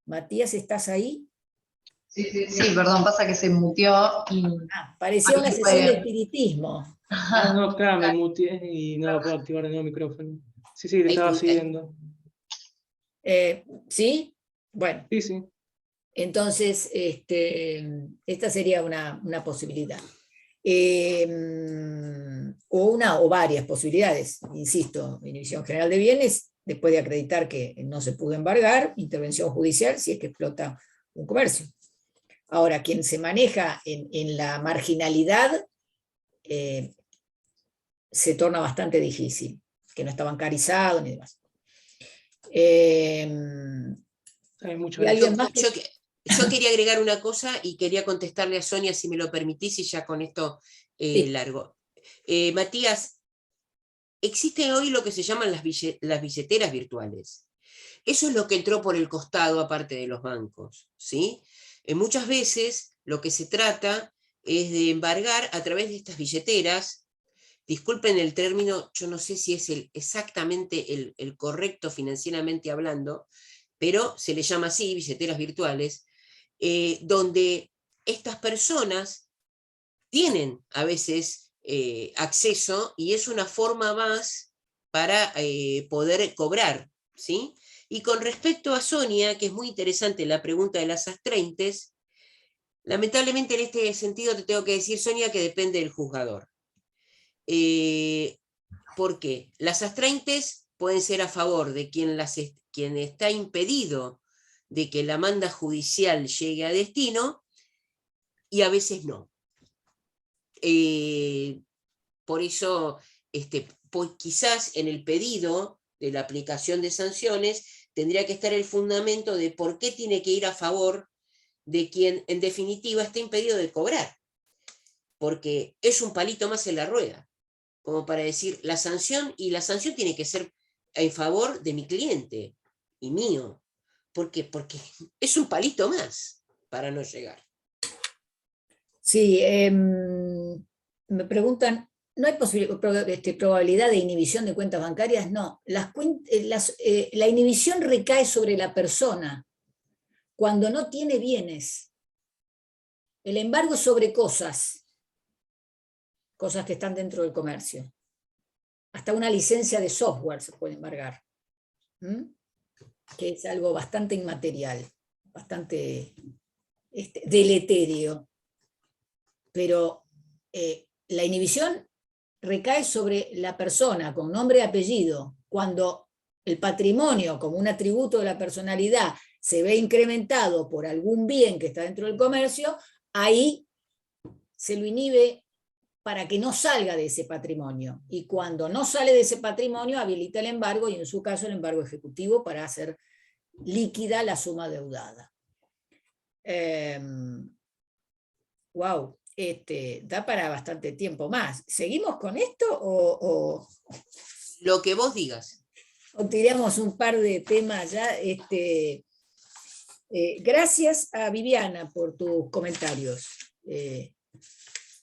Matías, ¿estás ahí? Sí, perdón, pasa que se muteó y Parecía una ahí sesión de fue. espiritismo. ah, no, claro, me muteé y no puedo activar de nuevo el micrófono. Sí, sí, te Ahí- estaba ahí- siguiendo. ¿Sí? Bueno, Sí, sí. entonces esta sería una posibilidad. O varias posibilidades, insisto, inhibición general de bienes, después de acreditar que no se pudo embargar, intervención judicial si es que explota un comercio. Ahora, quien se maneja en la marginalidad se torna bastante difícil, que no está bancarizado ni demás. Muchas ¿Y alguien gracias. más? Yo quería agregar una cosa y quería contestarle a Sonia, si me lo permitís, y ya con esto Sí. largo. Matías, existe hoy lo que se llaman las billeteras virtuales. Eso es lo que entró por el costado, aparte de los bancos, ¿sí? Muchas veces lo que se trata es de embargar a través de estas billeteras. Disculpen el término, yo no sé si es exactamente el correcto financieramente hablando, pero se le llama así, billeteras virtuales, donde estas personas tienen a veces acceso y es una forma más para poder cobrar, ¿sí? Y con respecto a Sonia, que es muy interesante la pregunta de las astreintes, lamentablemente en este sentido te tengo que decir, Sonia, que depende del juzgador. ¿Por qué? Las astreintes pueden ser a favor de quien está impedido de que la manda judicial llegue a destino y a veces no. Por eso, pues quizás en el pedido de la aplicación de sanciones tendría que estar el fundamento de por qué tiene que ir a favor de quien en definitiva está impedido de cobrar, porque es un palito más en la rueda, como para decir la sanción tiene que ser en favor de mi cliente y mío. ¿Por qué? Porque es un palito más para no llegar. Sí, me preguntan, ¿no hay probabilidad de inhibición de cuentas bancarias? No, la inhibición recae sobre la persona cuando no tiene bienes. El embargo es sobre cosas que están dentro del comercio. Hasta una licencia de software se puede embargar, que es algo bastante inmaterial, bastante deleterio. Pero la inhibición recae sobre la persona con nombre y apellido cuando el patrimonio como un atributo de la personalidad se ve incrementado por algún bien que está dentro del comercio, ahí se lo inhibe para que no salga de ese patrimonio. Y cuando no sale de ese patrimonio, habilita el embargo, y en su caso el embargo ejecutivo para hacer líquida la suma deudada. Wow, da para bastante tiempo más. ¿Seguimos con esto o Lo que vos digas. tiramos un par de temas ya? Gracias a Viviana por tus comentarios.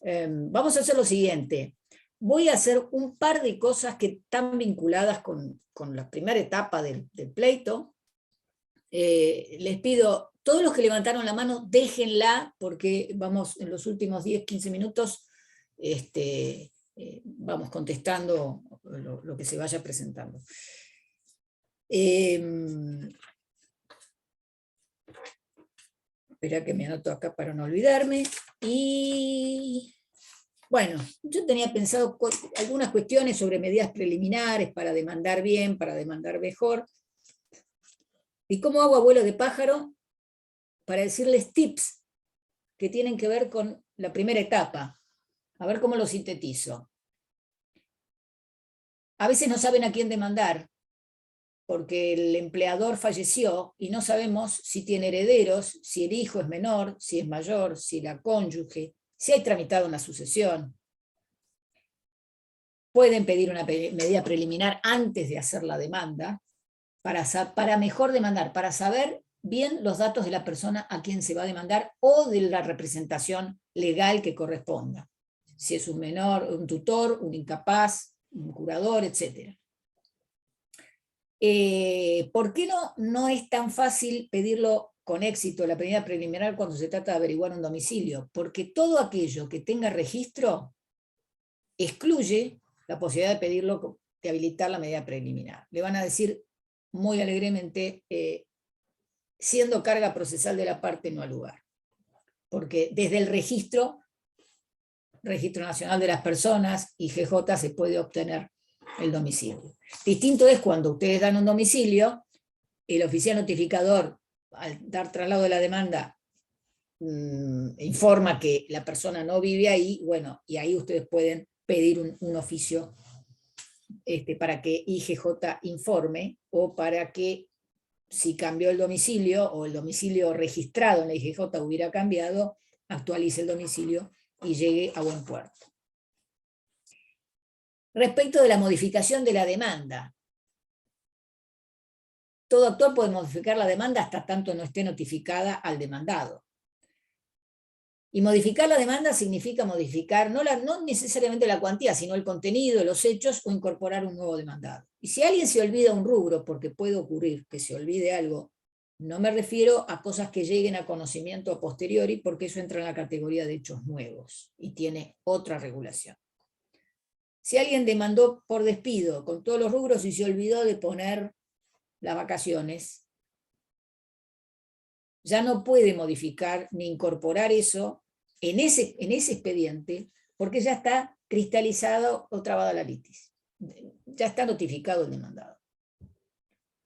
Vamos a hacer lo siguiente. Voy a hacer un par de cosas que están vinculadas con la primera etapa del pleito. Les pido, todos los que levantaron la mano, déjenla, porque vamos en los últimos 10, 15 minutos, vamos contestando lo que se vaya presentando. Espera que me anoto acá para no olvidarme. Y bueno, yo tenía pensado algunas cuestiones sobre medidas preliminares para demandar bien, para demandar mejor. ¿Y cómo hago abuelo de pájaro? Para decirles tips que tienen que ver con la primera etapa. A ver cómo lo sintetizo. A veces no saben a quién demandar, porque el empleador falleció y no sabemos si tiene herederos, si el hijo es menor, si es mayor, si la cónyuge, si hay tramitado una sucesión. Pueden pedir una medida preliminar antes de hacer la demanda, para mejor demandar, para saber bien los datos de la persona a quien se va a demandar o de la representación legal que corresponda. Si es un menor, un tutor, un incapaz, un curador, etc. ¿Por qué no es tan fácil pedirlo con éxito, la medida preliminar, cuando se trata de averiguar un domicilio? Porque todo aquello que tenga registro excluye la posibilidad de pedirlo, de habilitar la medida preliminar. Le van a decir muy alegremente, siendo carga procesal de la parte, no al lugar. Porque desde el Registro Nacional de las Personas, IGJ, se puede obtener el domicilio. Distinto es cuando ustedes dan un domicilio, el oficial notificador, al dar traslado de la demanda, informa que la persona no vive ahí, bueno, y ahí ustedes pueden pedir un oficio para que IGJ informe, o para que, si cambió el domicilio o el domicilio registrado en la IGJ hubiera cambiado, actualice el domicilio y llegue a buen puerto. Respecto de la modificación de la demanda, todo actor puede modificar la demanda hasta tanto no esté notificada al demandado. Y modificar la demanda significa modificar no necesariamente la cuantía, sino el contenido, los hechos, o incorporar un nuevo demandado. Y si alguien se olvida un rubro, porque puede ocurrir que se olvide algo, no me refiero a cosas que lleguen a conocimiento a posteriori, porque eso entra en la categoría de hechos nuevos y tiene otra regulación. Si alguien demandó por despido con todos los rubros y se olvidó de poner las vacaciones, ya no puede modificar ni incorporar eso en ese expediente, porque ya está cristalizado o trabada la litis. Ya está notificado el demandado.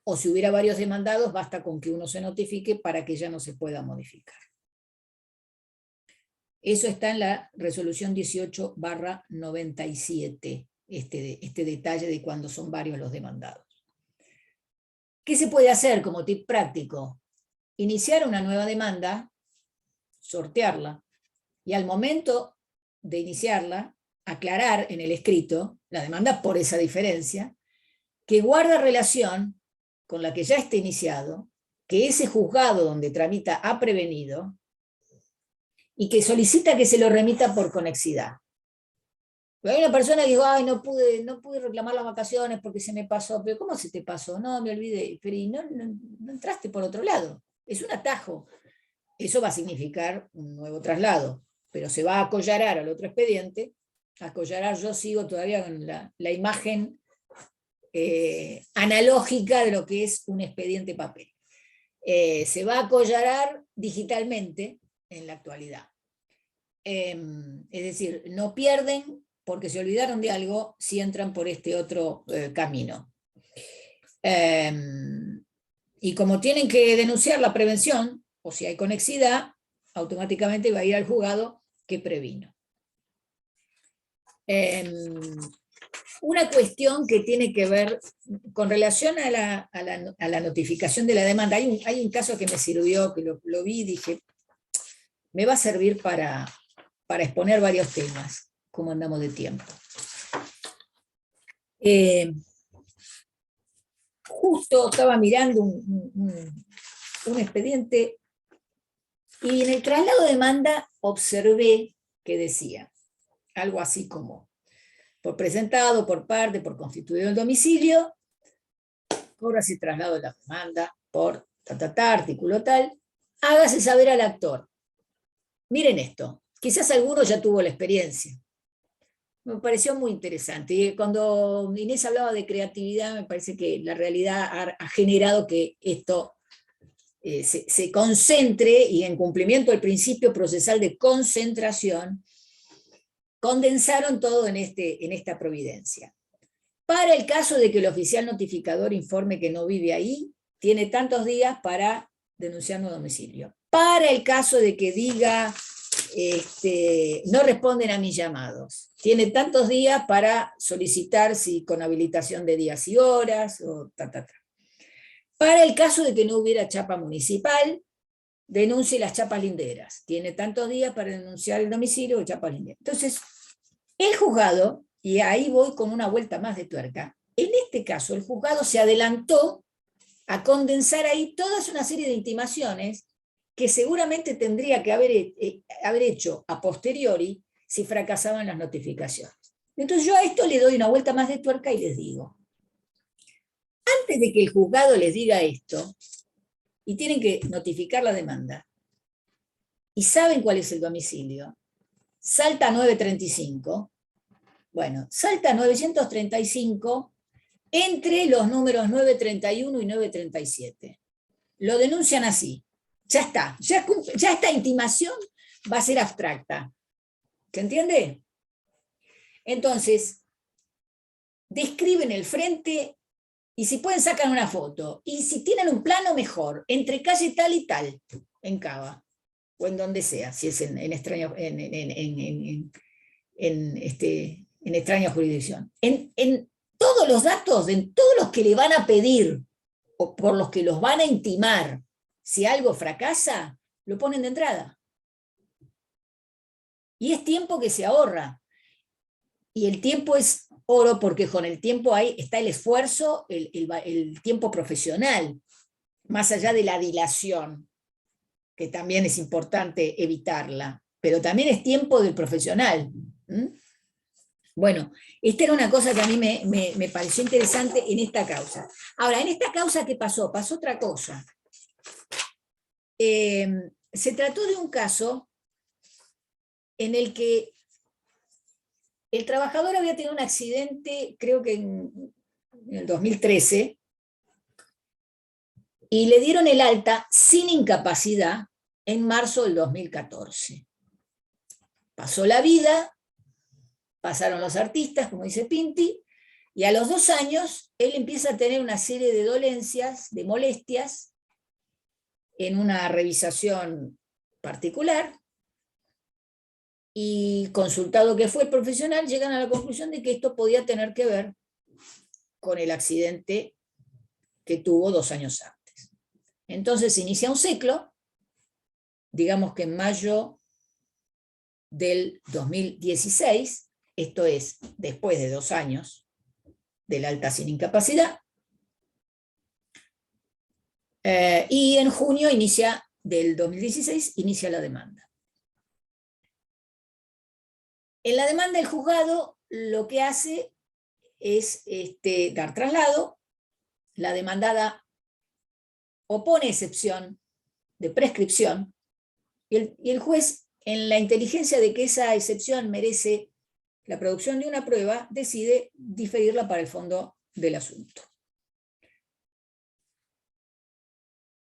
O si hubiera varios demandados, basta con que uno se notifique para que ya no se pueda modificar. Eso está en la resolución 18/97, este detalle de cuando son varios los demandados. ¿Qué se puede hacer como tip práctico? Iniciar una nueva demanda, sortearla, y al momento de iniciarla, aclarar en el escrito la demanda por esa diferencia, que guarda relación con la que ya está iniciado, que ese juzgado donde tramita ha prevenido, y que solicita que se lo remita por conexidad. Pero hay una persona que dijo, ay, no pude reclamar las vacaciones porque se me pasó. Pero ¿cómo se te pasó? No, me olvidé. Pero no entraste por otro lado. Es un atajo. Eso va a significar un nuevo traslado, pero se va a acollarar al otro expediente. Acollarar, yo sigo todavía con la imagen analógica de lo que es un expediente papel. Se va a acollarar digitalmente en la actualidad. Es decir, no pierden porque se olvidaron de algo si entran por este otro camino. Y como tienen que denunciar la prevención, o si hay conexidad, automáticamente va a ir al juzgado que previno. Una cuestión que tiene que ver con relación a la notificación de la demanda. Hay un caso que me sirvió, que lo vi y dije, me va a servir para exponer varios temas, como andamos de tiempo. Justo estaba mirando un expediente y en el traslado de demanda observé que decía algo así como: por presentado, por parte, por constituido el domicilio, cobras y traslado de la demanda por artículo tal, hágase saber al actor. Miren esto, quizás alguno ya tuvo la experiencia. Me pareció muy interesante. Y cuando Inés hablaba de creatividad, me parece que la realidad ha generado que esto se concentre, y en cumplimiento del principio procesal de concentración, condensaron todo en esta providencia. Para el caso de que el oficial notificador informe que no vive ahí, tiene tantos días para denunciar nuevo domicilio. Para el caso de que diga no responden a mis llamados, tiene tantos días para solicitar si con habilitación de días y horas, o Para el caso de que no hubiera chapa municipal, denuncie las chapas linderas. Tiene tantos días para denunciar el domicilio de chapas linderas. Entonces, el juzgado, y ahí voy con una vuelta más de tuerca, en este caso el juzgado se adelantó a condensar ahí toda una serie de intimaciones que seguramente tendría que haber hecho a posteriori si fracasaban las notificaciones. Entonces yo a esto le doy una vuelta más de tuerca y les digo, antes de que el juzgado les diga esto, y tienen que notificar la demanda, y saben cuál es el domicilio, salta 935, bueno, salta 935 entre los números 931 y 937. Lo denuncian así. Ya está, ya esta intimación va a ser abstracta. ¿Se entiende? Entonces, describen el frente y si pueden sacan una foto. Y si tienen un plano, mejor. Entre calle tal y tal, en Cava, o en donde sea, si es en extraña jurisdicción. En todos los datos, en todos los que le van a pedir, o por los que los van a intimar, si algo fracasa, lo ponen de entrada. Y es tiempo que se ahorra. Y el tiempo es oro porque con el tiempo ahí está el esfuerzo, el tiempo profesional, más allá de la dilación, que también es importante evitarla, pero también es tiempo del profesional. Bueno, esta era una cosa que a mí me pareció interesante en esta causa. Ahora, en esta causa, ¿qué pasó? Pasó otra cosa. Se trató de un caso en el que el trabajador había tenido un accidente, creo que en el 2013, y le dieron el alta sin incapacidad en marzo del 2014. Pasó la vida, pasaron los artistas, como dice Pinti, y a los 2 años él empieza a tener una serie de dolencias, de molestias, en una revisación particular, y consultado que fue el profesional, llegan a la conclusión de que esto podía tener que ver con el accidente que tuvo 2 años antes. Entonces se inicia un ciclo, digamos que en mayo del 2016, esto es después de 2 años del alta sin incapacidad, y en junio del 2016 inicia la demanda. En la demanda el juzgado lo que hace es dar traslado. La demandada opone excepción de prescripción y el juez, en la inteligencia de que esa excepción merece la producción de una prueba, decide diferirla para el fondo del asunto.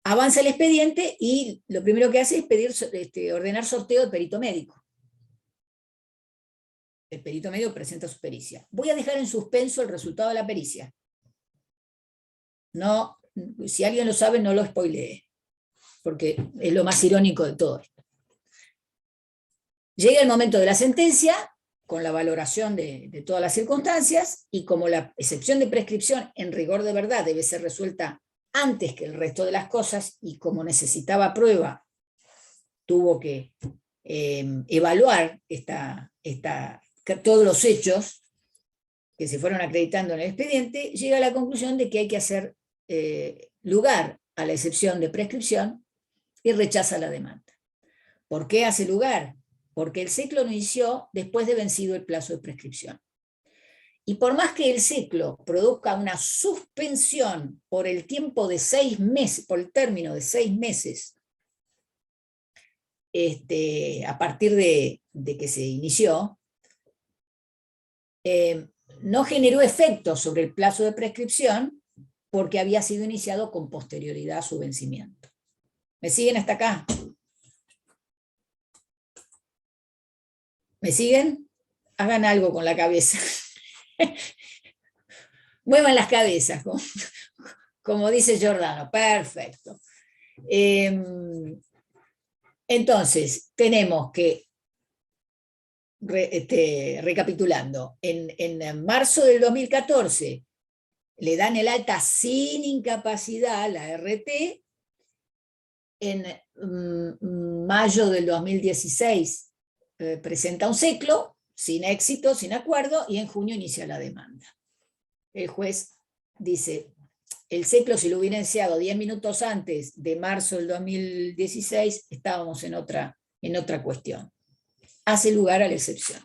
Avanza el expediente y lo primero que hace es ordenar sorteo de perito médico. El perito médico presenta su pericia. Voy a dejar en suspenso el resultado de la pericia. No, si alguien lo sabe, no lo spoilee, porque es lo más irónico de todo esto. Llega el momento de la sentencia, con la valoración de todas las circunstancias, y como la excepción de prescripción en rigor de verdad debe ser resuelta antes que el resto de las cosas, y como necesitaba prueba, tuvo que evaluar todos los hechos que se fueron acreditando en el expediente, llega a la conclusión de que hay que hacer lugar a la excepción de prescripción y rechaza la demanda. ¿Por qué hace lugar? Porque el ciclo lo inició después de vencido el plazo de prescripción. Y por más que el ciclo produzca una suspensión por el tiempo de 6 meses, por el término de 6 meses, a partir de que se inició, no generó efecto sobre el plazo de prescripción porque había sido iniciado con posterioridad a su vencimiento. ¿Me siguen hasta acá? ¿Me siguen? Hagan algo con la cabeza. Muevan las cabezas, como dice Giordano. Perfecto. Entonces, tenemos que, recapitulando, en marzo del 2014 le dan el alta sin incapacidad, la RT. En mayo del 2016 presenta un ciclo, sin éxito, sin acuerdo, y en junio inicia la demanda. El juez dice, el ciclo si lo hubiera iniciado 10 minutos antes de marzo del 2016, estábamos en otra cuestión. Hace lugar a la excepción.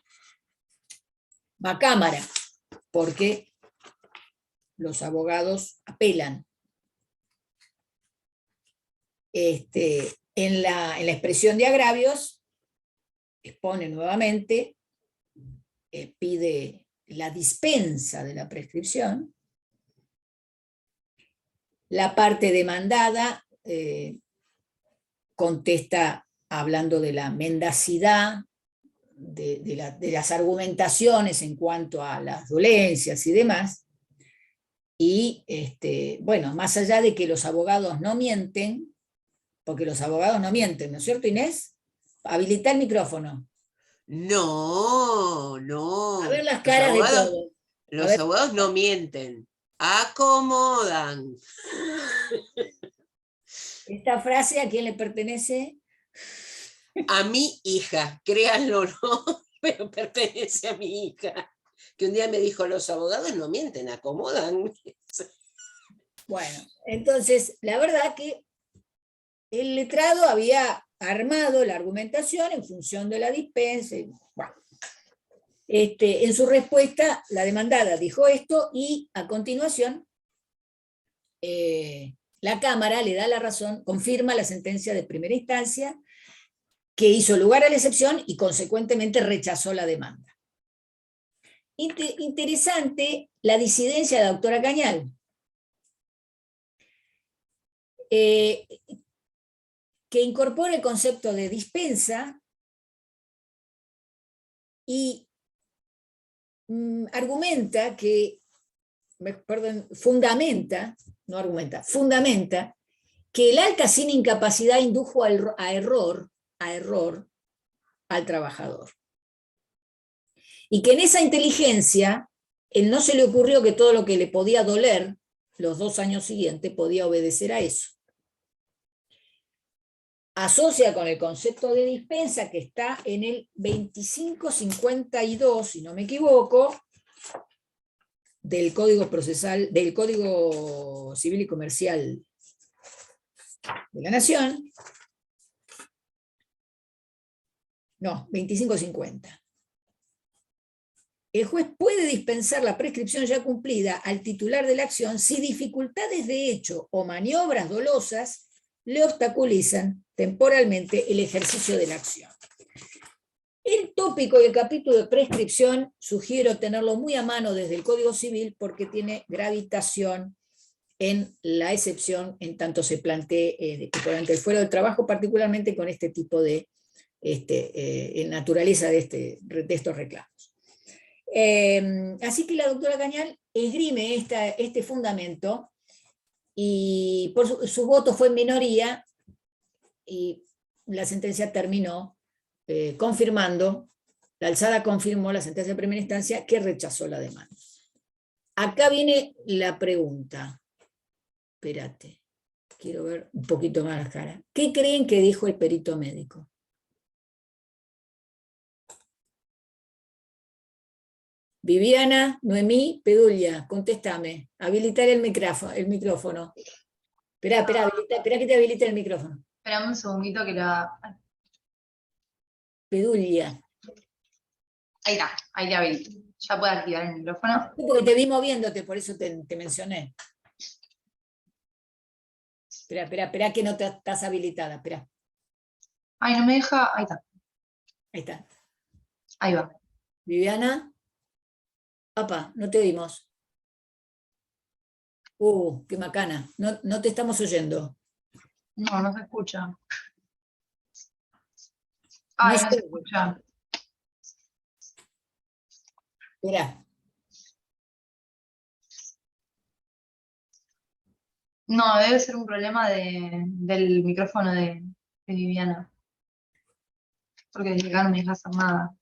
Va a cámara, porque los abogados apelan. En la expresión de agravios, expone nuevamente, pide la dispensa de la prescripción. La parte demandada contesta hablando de la mendacidad, de las argumentaciones en cuanto a las dolencias y demás. Y bueno, más allá de que los abogados no mienten, porque los abogados no mienten, ¿no es cierto, Inés? Habilita el micrófono. No. A ver las caras de todos. Los abogados no mienten, acomodan. ¿Esta frase a quién le pertenece? A mi hija, créanlo o no, pero pertenece a mi hija. Que un día me dijo, los abogados no mienten, acomodan. Bueno, entonces, la verdad que el letrado había armado la argumentación en función de la dispensa. Bueno, en su respuesta, la demandada dijo esto y a continuación la Cámara le da la razón, confirma la sentencia de primera instancia que hizo lugar a la excepción y consecuentemente rechazó la demanda. Interesante la disidencia de la doctora Cañal, que incorpora el concepto de dispensa y fundamenta que el alta sin incapacidad indujo a error al trabajador. Y que en esa inteligencia, él no se le ocurrió que todo lo que le podía doler los 2 años siguientes podía obedecer a eso. Asocia con el concepto de dispensa que está en el 2552, si no me equivoco, del Código Procesal, del Código Civil y Comercial de la Nación. No, 2550. El juez puede dispensar la prescripción ya cumplida al titular de la acción si dificultades de hecho o maniobras dolosas le obstaculizan temporalmente el ejercicio de la acción. El tópico y el capítulo de prescripción sugiero tenerlo muy a mano desde el Código Civil porque tiene gravitación en la excepción en tanto se plantee durante el fuero del trabajo, particularmente con este tipo de naturaleza de estos reclamos. Así que la doctora Cañal esgrime este fundamento y por su voto fue en minoría, y la sentencia terminó confirmando, la alzada confirmó la sentencia de primera instancia que rechazó la demanda. Acá viene la pregunta. Espérate, quiero ver un poquito más la cara. ¿Qué creen que dijo el perito médico? Viviana, Noemí, Pedulla, contéstame. Habilitar el micrófono. Espera que te habilite el micrófono. Esperame un segundito que la... Pedulla. Ahí está, ahí le habilito. Ya puedo activar el micrófono. Porque te vi moviéndote, por eso te mencioné. Espera que no estás habilitada. Espera. Ay, no me deja. Ahí está. Ahí está. Ahí va. Viviana. Papá, no te oímos. Qué macana. No te estamos oyendo. No, no se escucha. Ay, no se escucha. Espera. No, debe ser un problema del micrófono de Viviana. Porque desde acá no me deja hacer nada.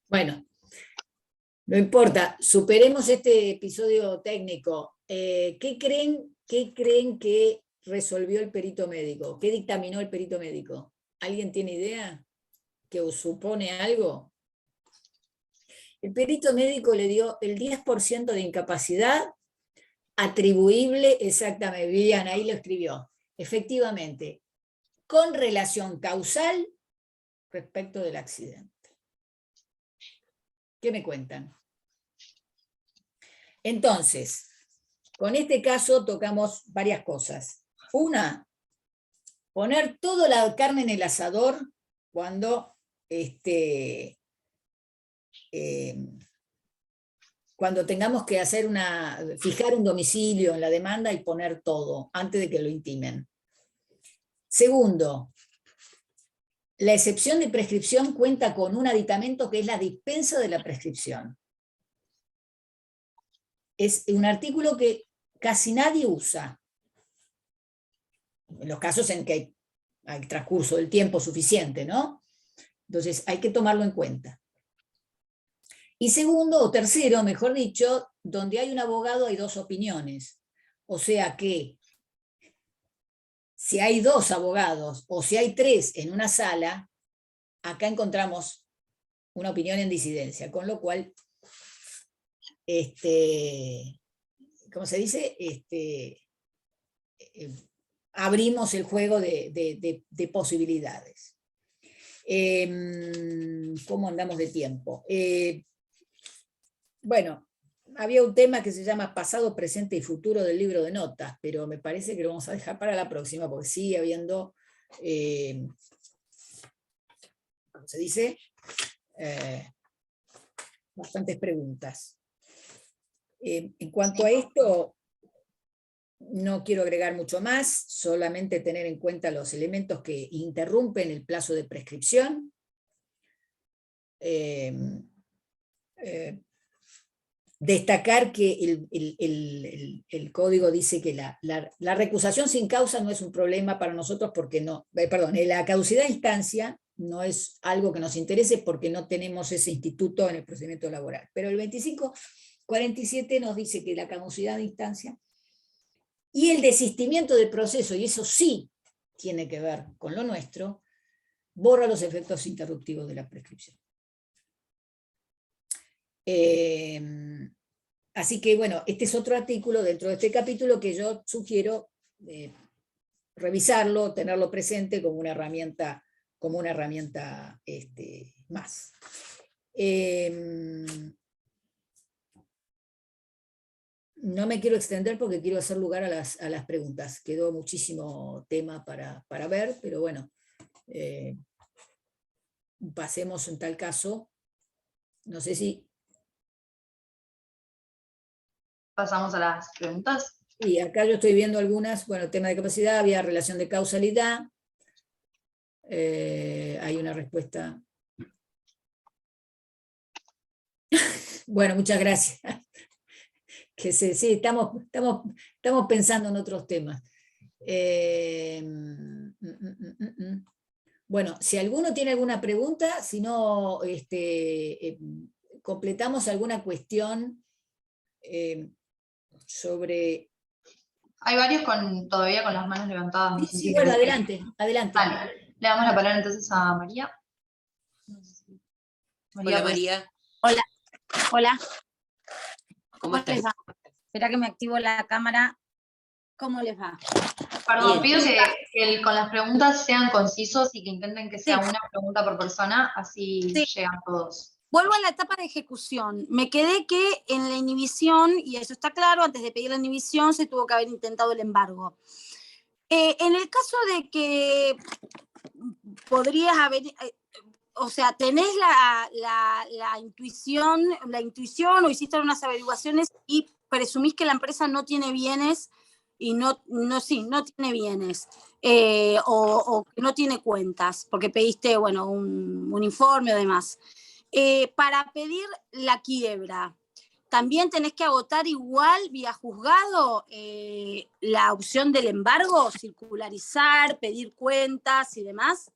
Bueno, no importa. Superemos este episodio técnico. ¿Qué creen que resolvió el perito médico? ¿Qué dictaminó el perito médico? ¿Alguien tiene idea? ¿Que os supone algo? El perito médico le dio el 10% de incapacidad atribuible, exactamente, Viviana, ahí lo escribió, efectivamente, con relación causal respecto del accidente. ¿Qué me cuentan? Entonces, con este caso tocamos varias cosas. Una, poner toda la carne en el asador cuando cuando tengamos que fijar un domicilio en la demanda y poner todo antes de que lo intimen. Segundo, la excepción de prescripción cuenta con un aditamento que es la dispensa de la prescripción. Es un artículo que casi nadie usa, en los casos en que hay transcurso del tiempo suficiente, ¿no? Entonces hay que tomarlo en cuenta. Y segundo, o tercero, mejor dicho, donde hay un abogado hay dos opiniones. O sea que si hay dos abogados o si hay tres en una sala, acá encontramos una opinión en disidencia, con lo cual, ¿cómo se dice? Abrimos el juego de posibilidades. ¿Cómo andamos de tiempo? Bueno, había un tema que se llama pasado, presente y futuro del libro de notas, pero me parece que lo vamos a dejar para la próxima, porque sigue habiendo, ¿cómo se dice? Bastantes preguntas. En cuanto a esto, no quiero agregar mucho más, solamente tener en cuenta los elementos que interrumpen el plazo de prescripción. Destacar que el código dice que la recusación sin causa no es un problema para nosotros porque no, la caducidad de instancia no es algo que nos interese porque no tenemos ese instituto en el procedimiento laboral. Pero el 2547 nos dice que la caducidad de instancia y el desistimiento del proceso, y eso sí tiene que ver con lo nuestro, borra los efectos interruptivos de la prescripción. Así que bueno, este es otro artículo dentro de este capítulo que yo sugiero revisarlo, tenerlo presente como una herramienta más. No me quiero extender porque quiero hacer lugar a las preguntas. Quedó muchísimo tema para ver, pero bueno, pasemos en tal caso. No sé si... Pasamos a las preguntas. Y acá yo estoy viendo algunas, bueno, tema de capacidad, había relación de causalidad. Hay una respuesta Bueno, muchas gracias. Que sí, estamos pensando en otros temas. Bueno, si alguno tiene alguna pregunta, si no, completamos alguna cuestión sobre... Hay varios todavía con las manos levantadas. No Sí, sé sí, si bueno, querés adelante, adelante. Dale, le damos la palabra entonces a María. No sé si- Hola pues- María, Hola, ¿cómo estás? les va? Espera que me activo la cámara. ¿Cómo les va? Perdón, Bien. pido que con las preguntas sean concisos y que intenten que sea Sí. una pregunta por persona, así Sí. llegan todos. Vuelvo a la etapa de ejecución. Me quedé que en la inhibición, y eso está claro, antes de pedir la inhibición se tuvo que haber intentado el embargo. En el caso de que podrías haber, o sea, tenés la intuición o hiciste unas averiguaciones y presumís que la empresa no tiene bienes y no tiene bienes o que no tiene cuentas, porque pediste, bueno, un informe o demás. Para pedir la quiebra, ¿también tenés que agotar igual vía juzgado la opción del embargo, circularizar, pedir cuentas y demás?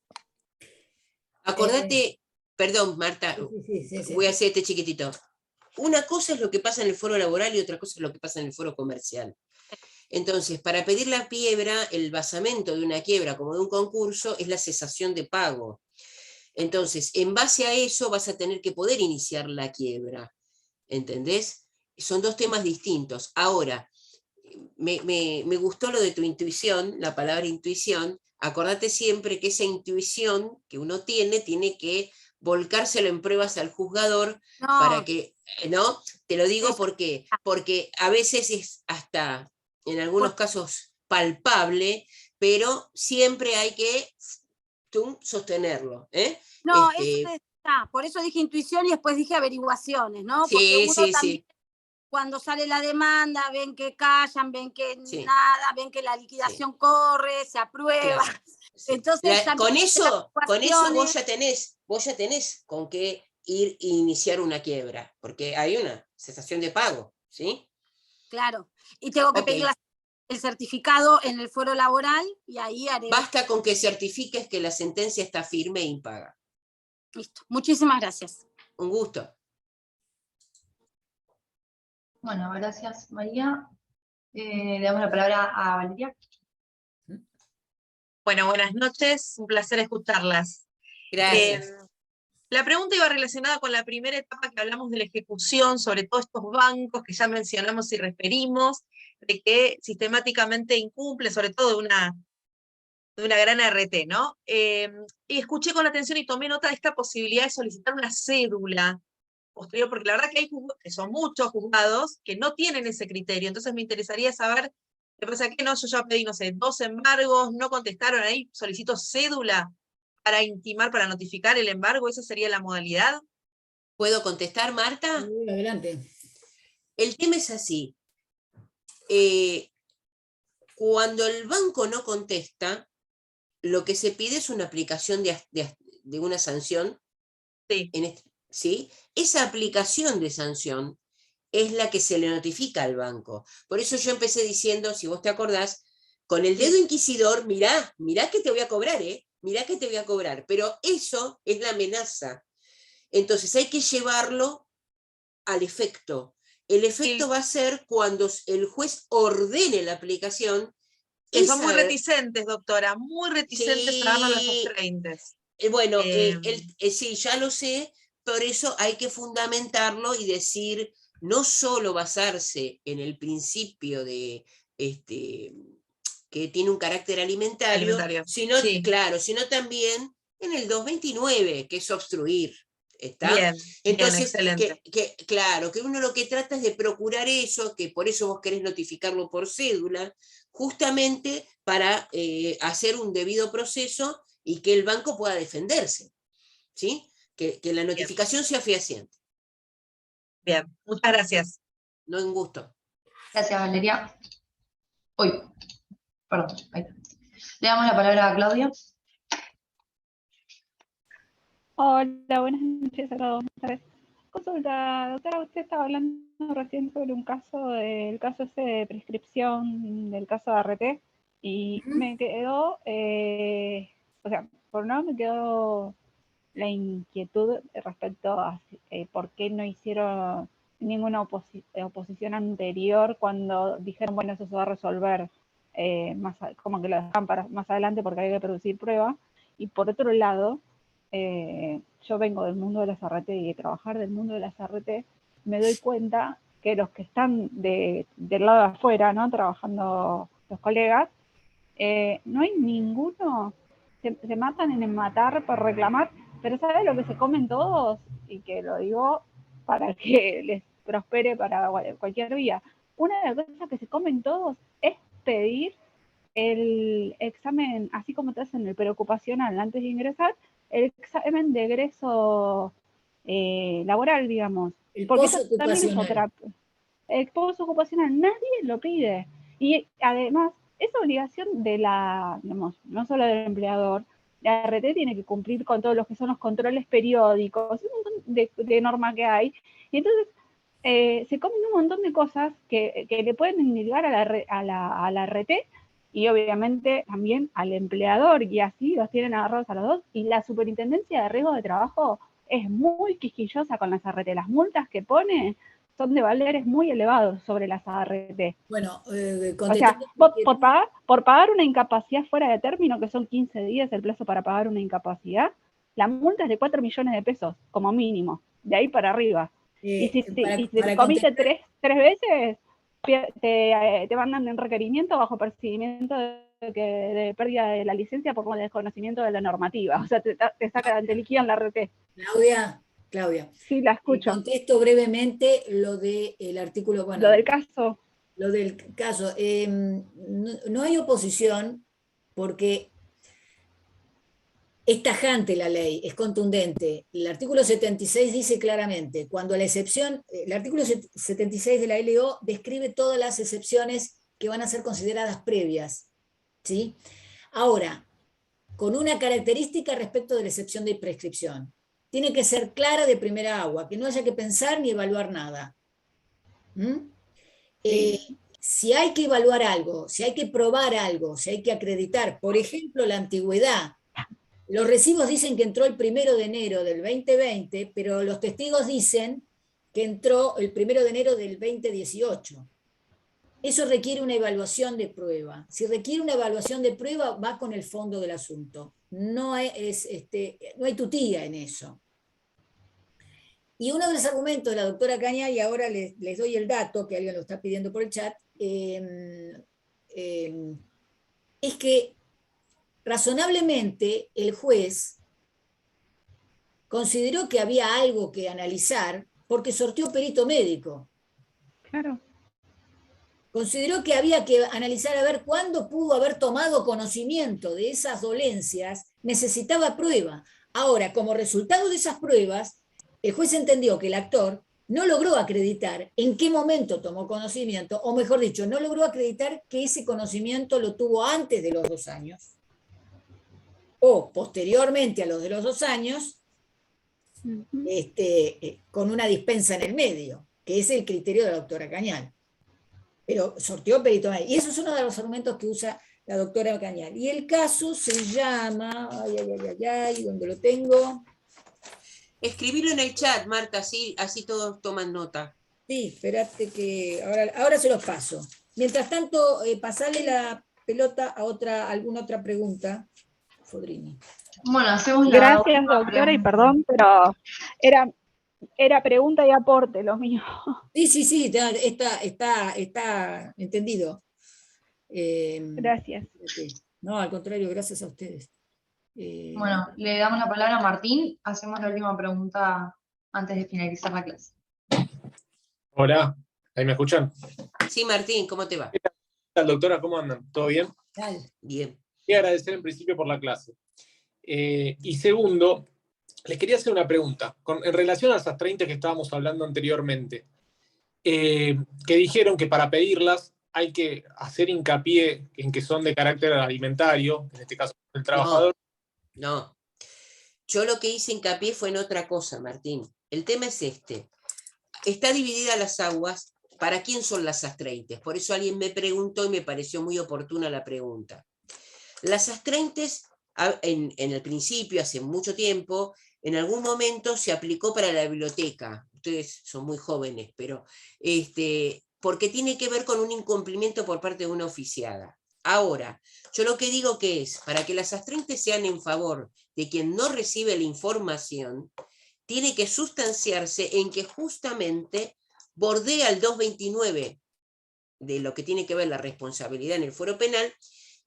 Acordate, perdón Marta, Sí. voy a hacer este chiquitito. Una cosa es lo que pasa en el foro laboral y otra cosa es lo que pasa en el foro comercial. Entonces, para pedir la quiebra, el basamento de una quiebra como de un concurso es la cesación de pago. Entonces, en base a eso vas a tener que poder iniciar la quiebra. ¿Entendés? Son dos temas distintos. Ahora, me gustó lo de tu intuición, la palabra intuición. Acordate siempre que esa intuición que uno tiene que volcárselo en pruebas al juzgador para que, ¿no? Te lo digo porque a veces es hasta, en algunos casos, palpable, pero siempre hay que sostenerlo. No, eso está. Por eso dije intuición y después dije averiguaciones, ¿no? Porque uno también, sí. Cuando sale la demanda, ven que callan, ven que Sí. nada, ven que la liquidación corre, se aprueba. Claro, sí. Entonces, con eso vos ya tenés con qué ir e iniciar una quiebra, porque hay una cesación de pago, ¿sí? Claro, y tengo que pedir el certificado en el foro laboral y ahí haré. Basta con que certifiques que la sentencia está firme e impaga. Listo, muchísimas gracias. Un gusto. Bueno, gracias María. Le damos la palabra a Valeria. Bueno, buenas noches, un placer escucharlas. Gracias. La pregunta iba relacionada con la primera etapa que hablamos de la ejecución, sobre todo estos bancos que ya mencionamos y referimos, de que sistemáticamente incumplen, sobre todo de una gran RT, ¿no? Y escuché con atención y tomé nota de esta posibilidad de solicitar una cédula posterior, porque la verdad que hay que son muchos juzgados que no tienen ese criterio, entonces me interesaría saber, ¿qué pasa? Que no, yo ya pedí, no sé, 2 embargos, no contestaron ahí, solicito cédula para intimar, para notificar el embargo, ¿esa sería la modalidad? ¿Puedo contestar, Marta? Adelante. El tema es así. Cuando el banco no contesta, lo que se pide es una aplicación de una sanción. Sí. ¿Sí? Esa aplicación de sanción es la que se le notifica al banco. Por eso yo empecé diciendo, si vos te acordás, con el dedo inquisidor, mirá que te voy a cobrar, mirá que te voy a cobrar. Pero eso es la amenaza. Entonces hay que llevarlo al efecto. El efecto va a ser cuando el juez ordene la aplicación. Que son muy reticentes, doctora, muy reticentes a darnos los constraintes. Bueno, sí, ya lo sé, por eso hay que fundamentarlo y decir, no solo basarse en el principio de que tiene un carácter alimentario. Sino, claro, sino también en el 229, que es obstruir. ¿Está? Bien, entonces, bien, excelente. Claro, que uno lo que trata es de procurar eso, que por eso vos querés notificarlo por cédula, justamente para hacer un debido proceso y que el banco pueda defenderse, ¿sí? Que la notificación sea fehaciente. Bien, muchas gracias. No, un gusto. Gracias, Valeria. Uy, perdón, ahí está. Le damos la palabra a Claudia. Hola, buenas noches a todos. Consulta, doctora, usted estaba hablando recién sobre un caso, el caso ese de prescripción del caso de ART, y me quedó, o sea, por un lado me quedó la inquietud respecto a por qué no hicieron ninguna oposición anterior cuando dijeron, bueno, eso se va a resolver, como que lo dejan para más adelante porque hay que producir pruebas. Y por otro lado, yo vengo del mundo de las ART y de trabajar del mundo de las ART, me doy cuenta que los que están del lado de afuera, ¿no? Trabajando los colegas, no hay ninguno, se matan en matar por reclamar, pero ¿sabes lo que se comen todos? Y que lo digo para que les prospere para cualquier vía. Una de las cosas que se comen todos es pedir el examen, así como te hacen el preocupacional antes de ingresar, el examen de egreso laboral, digamos. El Porque eso también es postocupacional. otra. El postocupacional, nadie lo pide. Y además, es obligación de digamos, no solo del empleador, la RT tiene que cumplir con todos los que son los controles periódicos, un montón de normas que hay. Y entonces, se comen un montón de cosas que le pueden indicar a la RT y obviamente también al empleador, y así los tienen agarrados a los dos. Y la Superintendencia de Riesgo de Trabajo es muy quisquillosa con las ART. Las multas que pone son de valores muy elevados sobre las ART. Bueno, o sea, por pagar una incapacidad fuera de término, que son 15 días el plazo para pagar una incapacidad, la multa es de 4 millones de pesos, como mínimo, de ahí para arriba. Y si te comiste tres veces, te mandan un requerimiento bajo percibimiento de pérdida de la licencia por desconocimiento de la normativa. O sea, te liquidan la RT. Claudia. Sí, la escucho. Contesto brevemente lo del artículo. Bueno, lo del caso. Lo del caso. No hay oposición porque es tajante la ley, es contundente. El artículo 76 dice claramente, cuando la excepción, el artículo 76 de la LO describe todas las excepciones que van a ser consideradas previas, ¿sí? Ahora, con una característica respecto de la excepción de prescripción. Tiene que ser clara de primera agua, que no haya que pensar ni evaluar nada. Si hay que evaluar algo, si hay que probar algo, si hay que acreditar, por ejemplo, la antigüedad. Los recibos dicen que entró el 1 de enero del 2020, pero los testigos dicen que entró el 1 de enero del 2018. Eso requiere una evaluación de prueba. Si requiere una evaluación de prueba, va con el fondo del asunto. No hay tutía en eso. Y uno de los argumentos de la doctora Caña, y ahora les doy el dato, que alguien lo está pidiendo por el chat, es que razonablemente el juez consideró que había algo que analizar porque sorteó perito médico. Claro. Consideró que había que analizar a ver cuándo pudo haber tomado conocimiento de esas dolencias, necesitaba prueba. Ahora, como resultado de esas pruebas, el juez entendió que el actor no logró acreditar en qué momento tomó conocimiento, o mejor dicho, no logró acreditar que ese conocimiento lo tuvo antes de los 2 años, o posteriormente a los de los 2 años, con una dispensa en el medio, que es el criterio de la doctora Cañal. Pero sorteó perito médico. Y eso es uno de los argumentos que usa la doctora Cañal. Y el caso se llama, ¿dónde lo tengo? Escribilo en el chat, Marta, así todos toman nota. Sí, espérate que ahora se los paso. Mientras tanto, pasarle la pelota a alguna otra pregunta. Fodrini. Bueno, hacemos la Gracias, doctora, y perdón, pero era pregunta y aporte lo mío. Sí, está entendido. Gracias. No, al contrario, gracias a ustedes. Bueno, le damos la palabra a Martín, hacemos la última pregunta antes de finalizar la clase. Hola, ¿ahí me escuchan? Sí, Martín, ¿cómo te va? ¿Qué tal, doctora? ¿Cómo andan? ¿Todo bien? Bien. Quería agradecer en principio por la clase. Y segundo, les quería hacer una pregunta en relación a esas 30 que estábamos hablando anteriormente, que dijeron que para pedirlas hay que hacer hincapié en que son de carácter alimentario, en este caso el trabajador. No. Yo lo que hice hincapié fue en otra cosa, Martín. El tema es este. Está dividida las aguas. ¿Para quién son las astreintes? Por eso alguien me preguntó y me pareció muy oportuna la pregunta. Las astreintes, en el principio, hace mucho tiempo, en algún momento se aplicó para la biblioteca. Ustedes son muy jóvenes, pero porque tiene que ver con un incumplimiento por parte de una oficiada. Ahora, yo lo que digo que es, para que las astreintes sean en favor de quien no recibe la información, tiene que sustanciarse en que justamente bordea el 229 de lo que tiene que ver la responsabilidad en el fuero penal,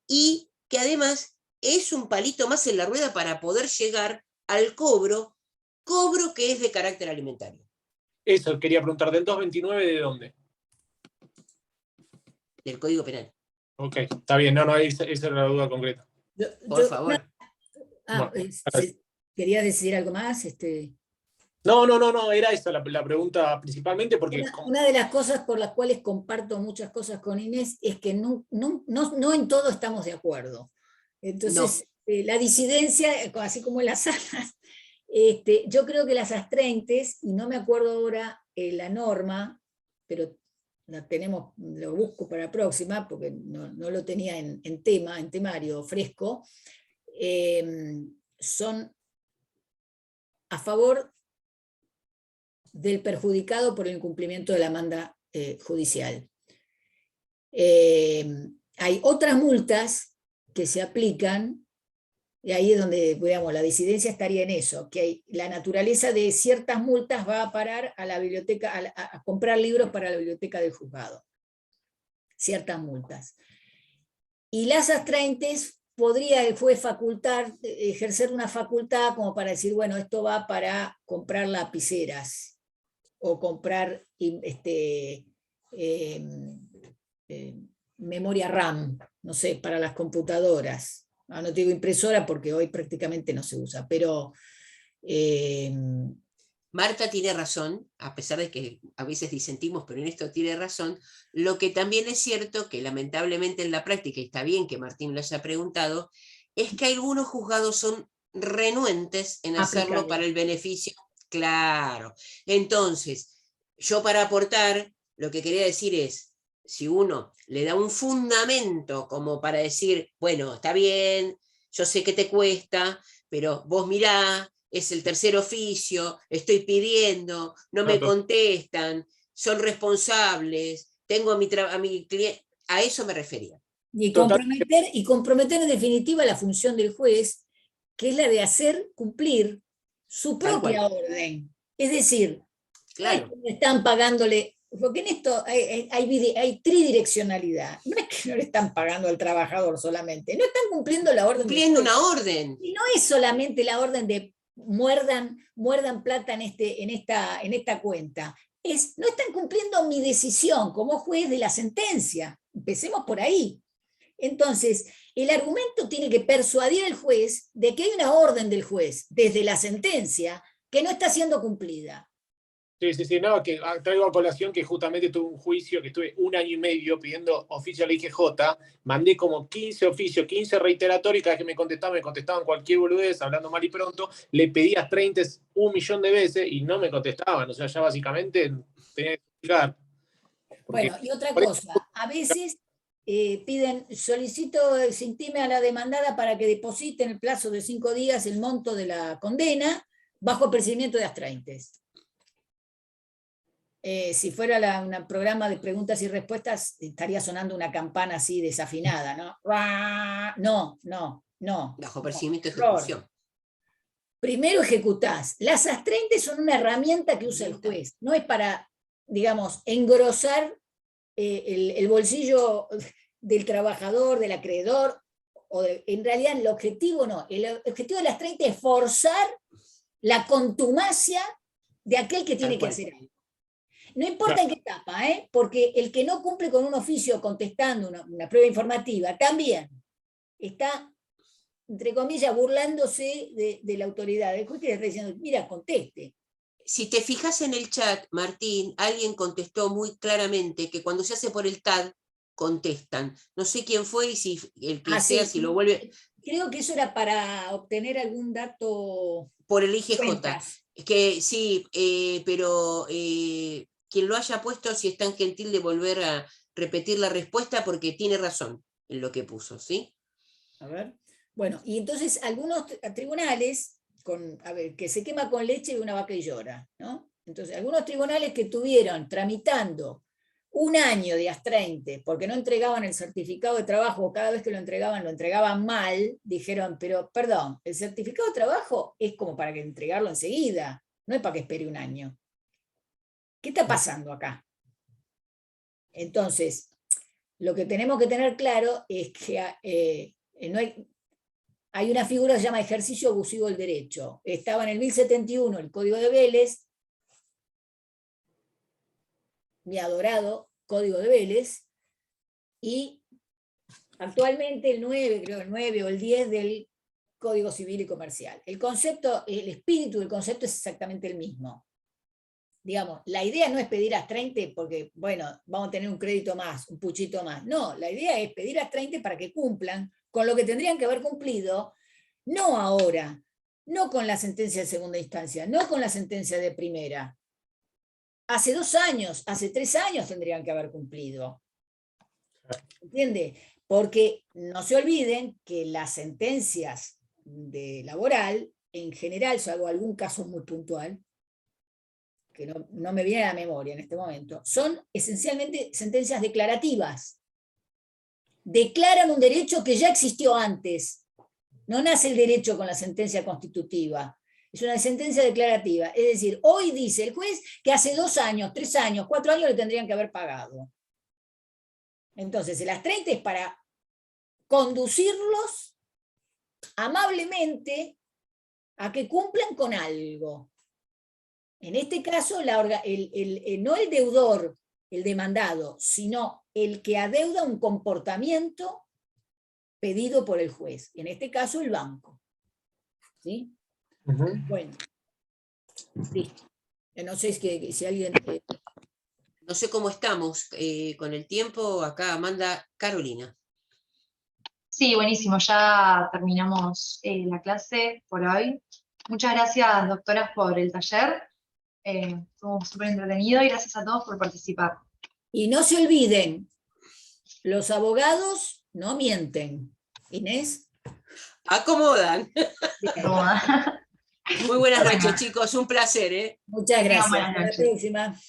y que además es un palito más en la rueda para poder llegar al cobro que es de carácter alimentario. Eso, quería preguntar, ¿del 229 de dónde? Del Código Penal. Ok, está bien, esa era la duda concreta. Por favor. ¿Querías decir algo más? No, era esa la pregunta principalmente porque... Una de las cosas por las cuales comparto muchas cosas con Inés es que no en todo estamos de acuerdo. Entonces, la disidencia, así como en las salas, yo creo que las astreintes, y no me acuerdo ahora la norma, pero la tenemos, lo busco para la próxima, porque no lo tenía en temario fresco, son a favor del perjudicado por el incumplimiento de la manda judicial. Hay otras multas que se aplican, y ahí es donde, digamos, la disidencia estaría en eso, que la naturaleza de ciertas multas va a parar a la biblioteca, a comprar libros para la biblioteca del juzgado. Ciertas multas. Y las astreintes podría el juez ejercer una facultad como para decir, bueno, esto va para comprar lapiceras, o comprar memoria RAM, no sé, para las computadoras. No te digo impresora porque hoy prácticamente no se usa, pero... Marta tiene razón, a pesar de que a veces disentimos, pero en esto tiene razón. Lo que también es cierto, que lamentablemente en la práctica, y está bien que Martín lo haya preguntado, es que algunos juzgados son renuentes en hacerlo para el beneficio. Claro. Entonces, yo para aportar, lo que quería decir es, si uno le da un fundamento como para decir, bueno, está bien, yo sé que te cuesta, pero vos mirá, es el tercer oficio, estoy pidiendo, no me contestan, son responsables, tengo a mi cliente, a eso me refería. Y comprometer en definitiva la función del juez, que es la de hacer cumplir su propia orden. Es decir, claro, no están pagándole, porque en esto hay tridireccionalidad. No es que no le están pagando al trabajador solamente, no están cumpliendo la orden. Cumpliendo una orden. Y no es solamente la orden de muerdan plata en esta cuenta. No están cumpliendo mi decisión como juez de la sentencia. Empecemos por ahí. Entonces, el argumento tiene que persuadir al juez de que hay una orden del juez desde la sentencia que no está siendo cumplida. Sí, no, que traigo a colación que justamente tuve un juicio que estuve 1 año y medio pidiendo oficio a la IGJ, mandé como 15 oficios, 15 reiteratorios, y cada vez que me contestaban cualquier boludez, hablando mal y pronto, le pedí a 30 1.000.000 de veces y no me contestaban, o sea, ya básicamente tenía que explicar. Bueno, y otra cosa, a veces solicito, se intime a la demandada para que deposite en el plazo de 5 días el monto de la condena bajo procedimiento de astreintes. Si fuera un programa de preguntas y respuestas, estaría sonando una campana así desafinada, ¿no? No. Bajo procedimiento de ejecución. Primero ejecutás. Las astreintes son una herramienta que usa el juez. No es para, digamos, engrosar el bolsillo del trabajador, del acreedor. En realidad el objetivo no. El objetivo de las astreintes es forzar la contumacia de aquel que tiene que hacer algo. No importa en qué etapa, porque el que no cumple con un oficio contestando una prueba informativa también está, entre comillas, burlándose de la autoridad. El juez le está diciendo, mira, conteste. Si te fijas en el chat, Martín, alguien contestó muy claramente que cuando se hace por el TAD, contestan. No sé quién fue y si el que sea, si lo vuelve... creo que eso era para obtener algún dato. Por el IGJ. Cuentas. Es que sí, pero quien lo haya puesto, si es tan gentil de volver a repetir la respuesta, porque tiene razón en lo que puso, ¿sí? A ver. Bueno, y entonces algunos tribunales, que se quema con leche de una vaca y llora, ¿no? Entonces, algunos tribunales que tuvieron tramitando un año de AS30, porque no entregaban el certificado de trabajo, o cada vez que lo entregaban mal, dijeron, pero perdón, el certificado de trabajo es como para que entregarlo enseguida, no es para que espere un año. ¿Qué está pasando acá? Entonces, lo que tenemos que tener claro es que no hay una figura que se llama ejercicio abusivo del derecho. Estaba en el 1071 el Código de Vélez, mi adorado Código de Vélez, y actualmente el 9 o el 10 del Código Civil y Comercial. El concepto, el espíritu del concepto es exactamente el mismo. Digamos, la idea no es pedir AS30 porque, bueno, vamos a tener un crédito más, un puchito más. No, la idea es pedir AS30 para que cumplan con lo que tendrían que haber cumplido, no ahora, no con la sentencia de segunda instancia, no con la sentencia de primera. Hace 2 años, hace 3 años tendrían que haber cumplido. ¿Entiende? Porque no se olviden que las sentencias de laboral, en general, salvo algún caso muy puntual, que no me viene a la memoria en este momento, son esencialmente sentencias declarativas. Declaran un derecho que ya existió antes. No nace el derecho con la sentencia constitutiva. Es una sentencia declarativa. Es decir, hoy dice el juez que hace 2 años, 3 años, 4 años le tendrían que haber pagado. Entonces, el AS30 es para conducirlos amablemente a que cumplan con algo. En este caso, no el deudor, el demandado, sino el que adeuda un comportamiento pedido por el juez. En este caso, el banco. ¿Sí? Bueno, listo. No sé si alguien... No sé cómo estamos con el tiempo. Acá manda Carolina. Sí, buenísimo, ya terminamos la clase por hoy. Muchas gracias, doctoras, por el taller. Estuvo súper entretenido y gracias a todos por participar. Y no se olviden, los abogados no mienten. Inés. Acomodan. Muy buenas noches, chicos. Un placer. Muchas gracias. Buenas Hasta la noches. próxima.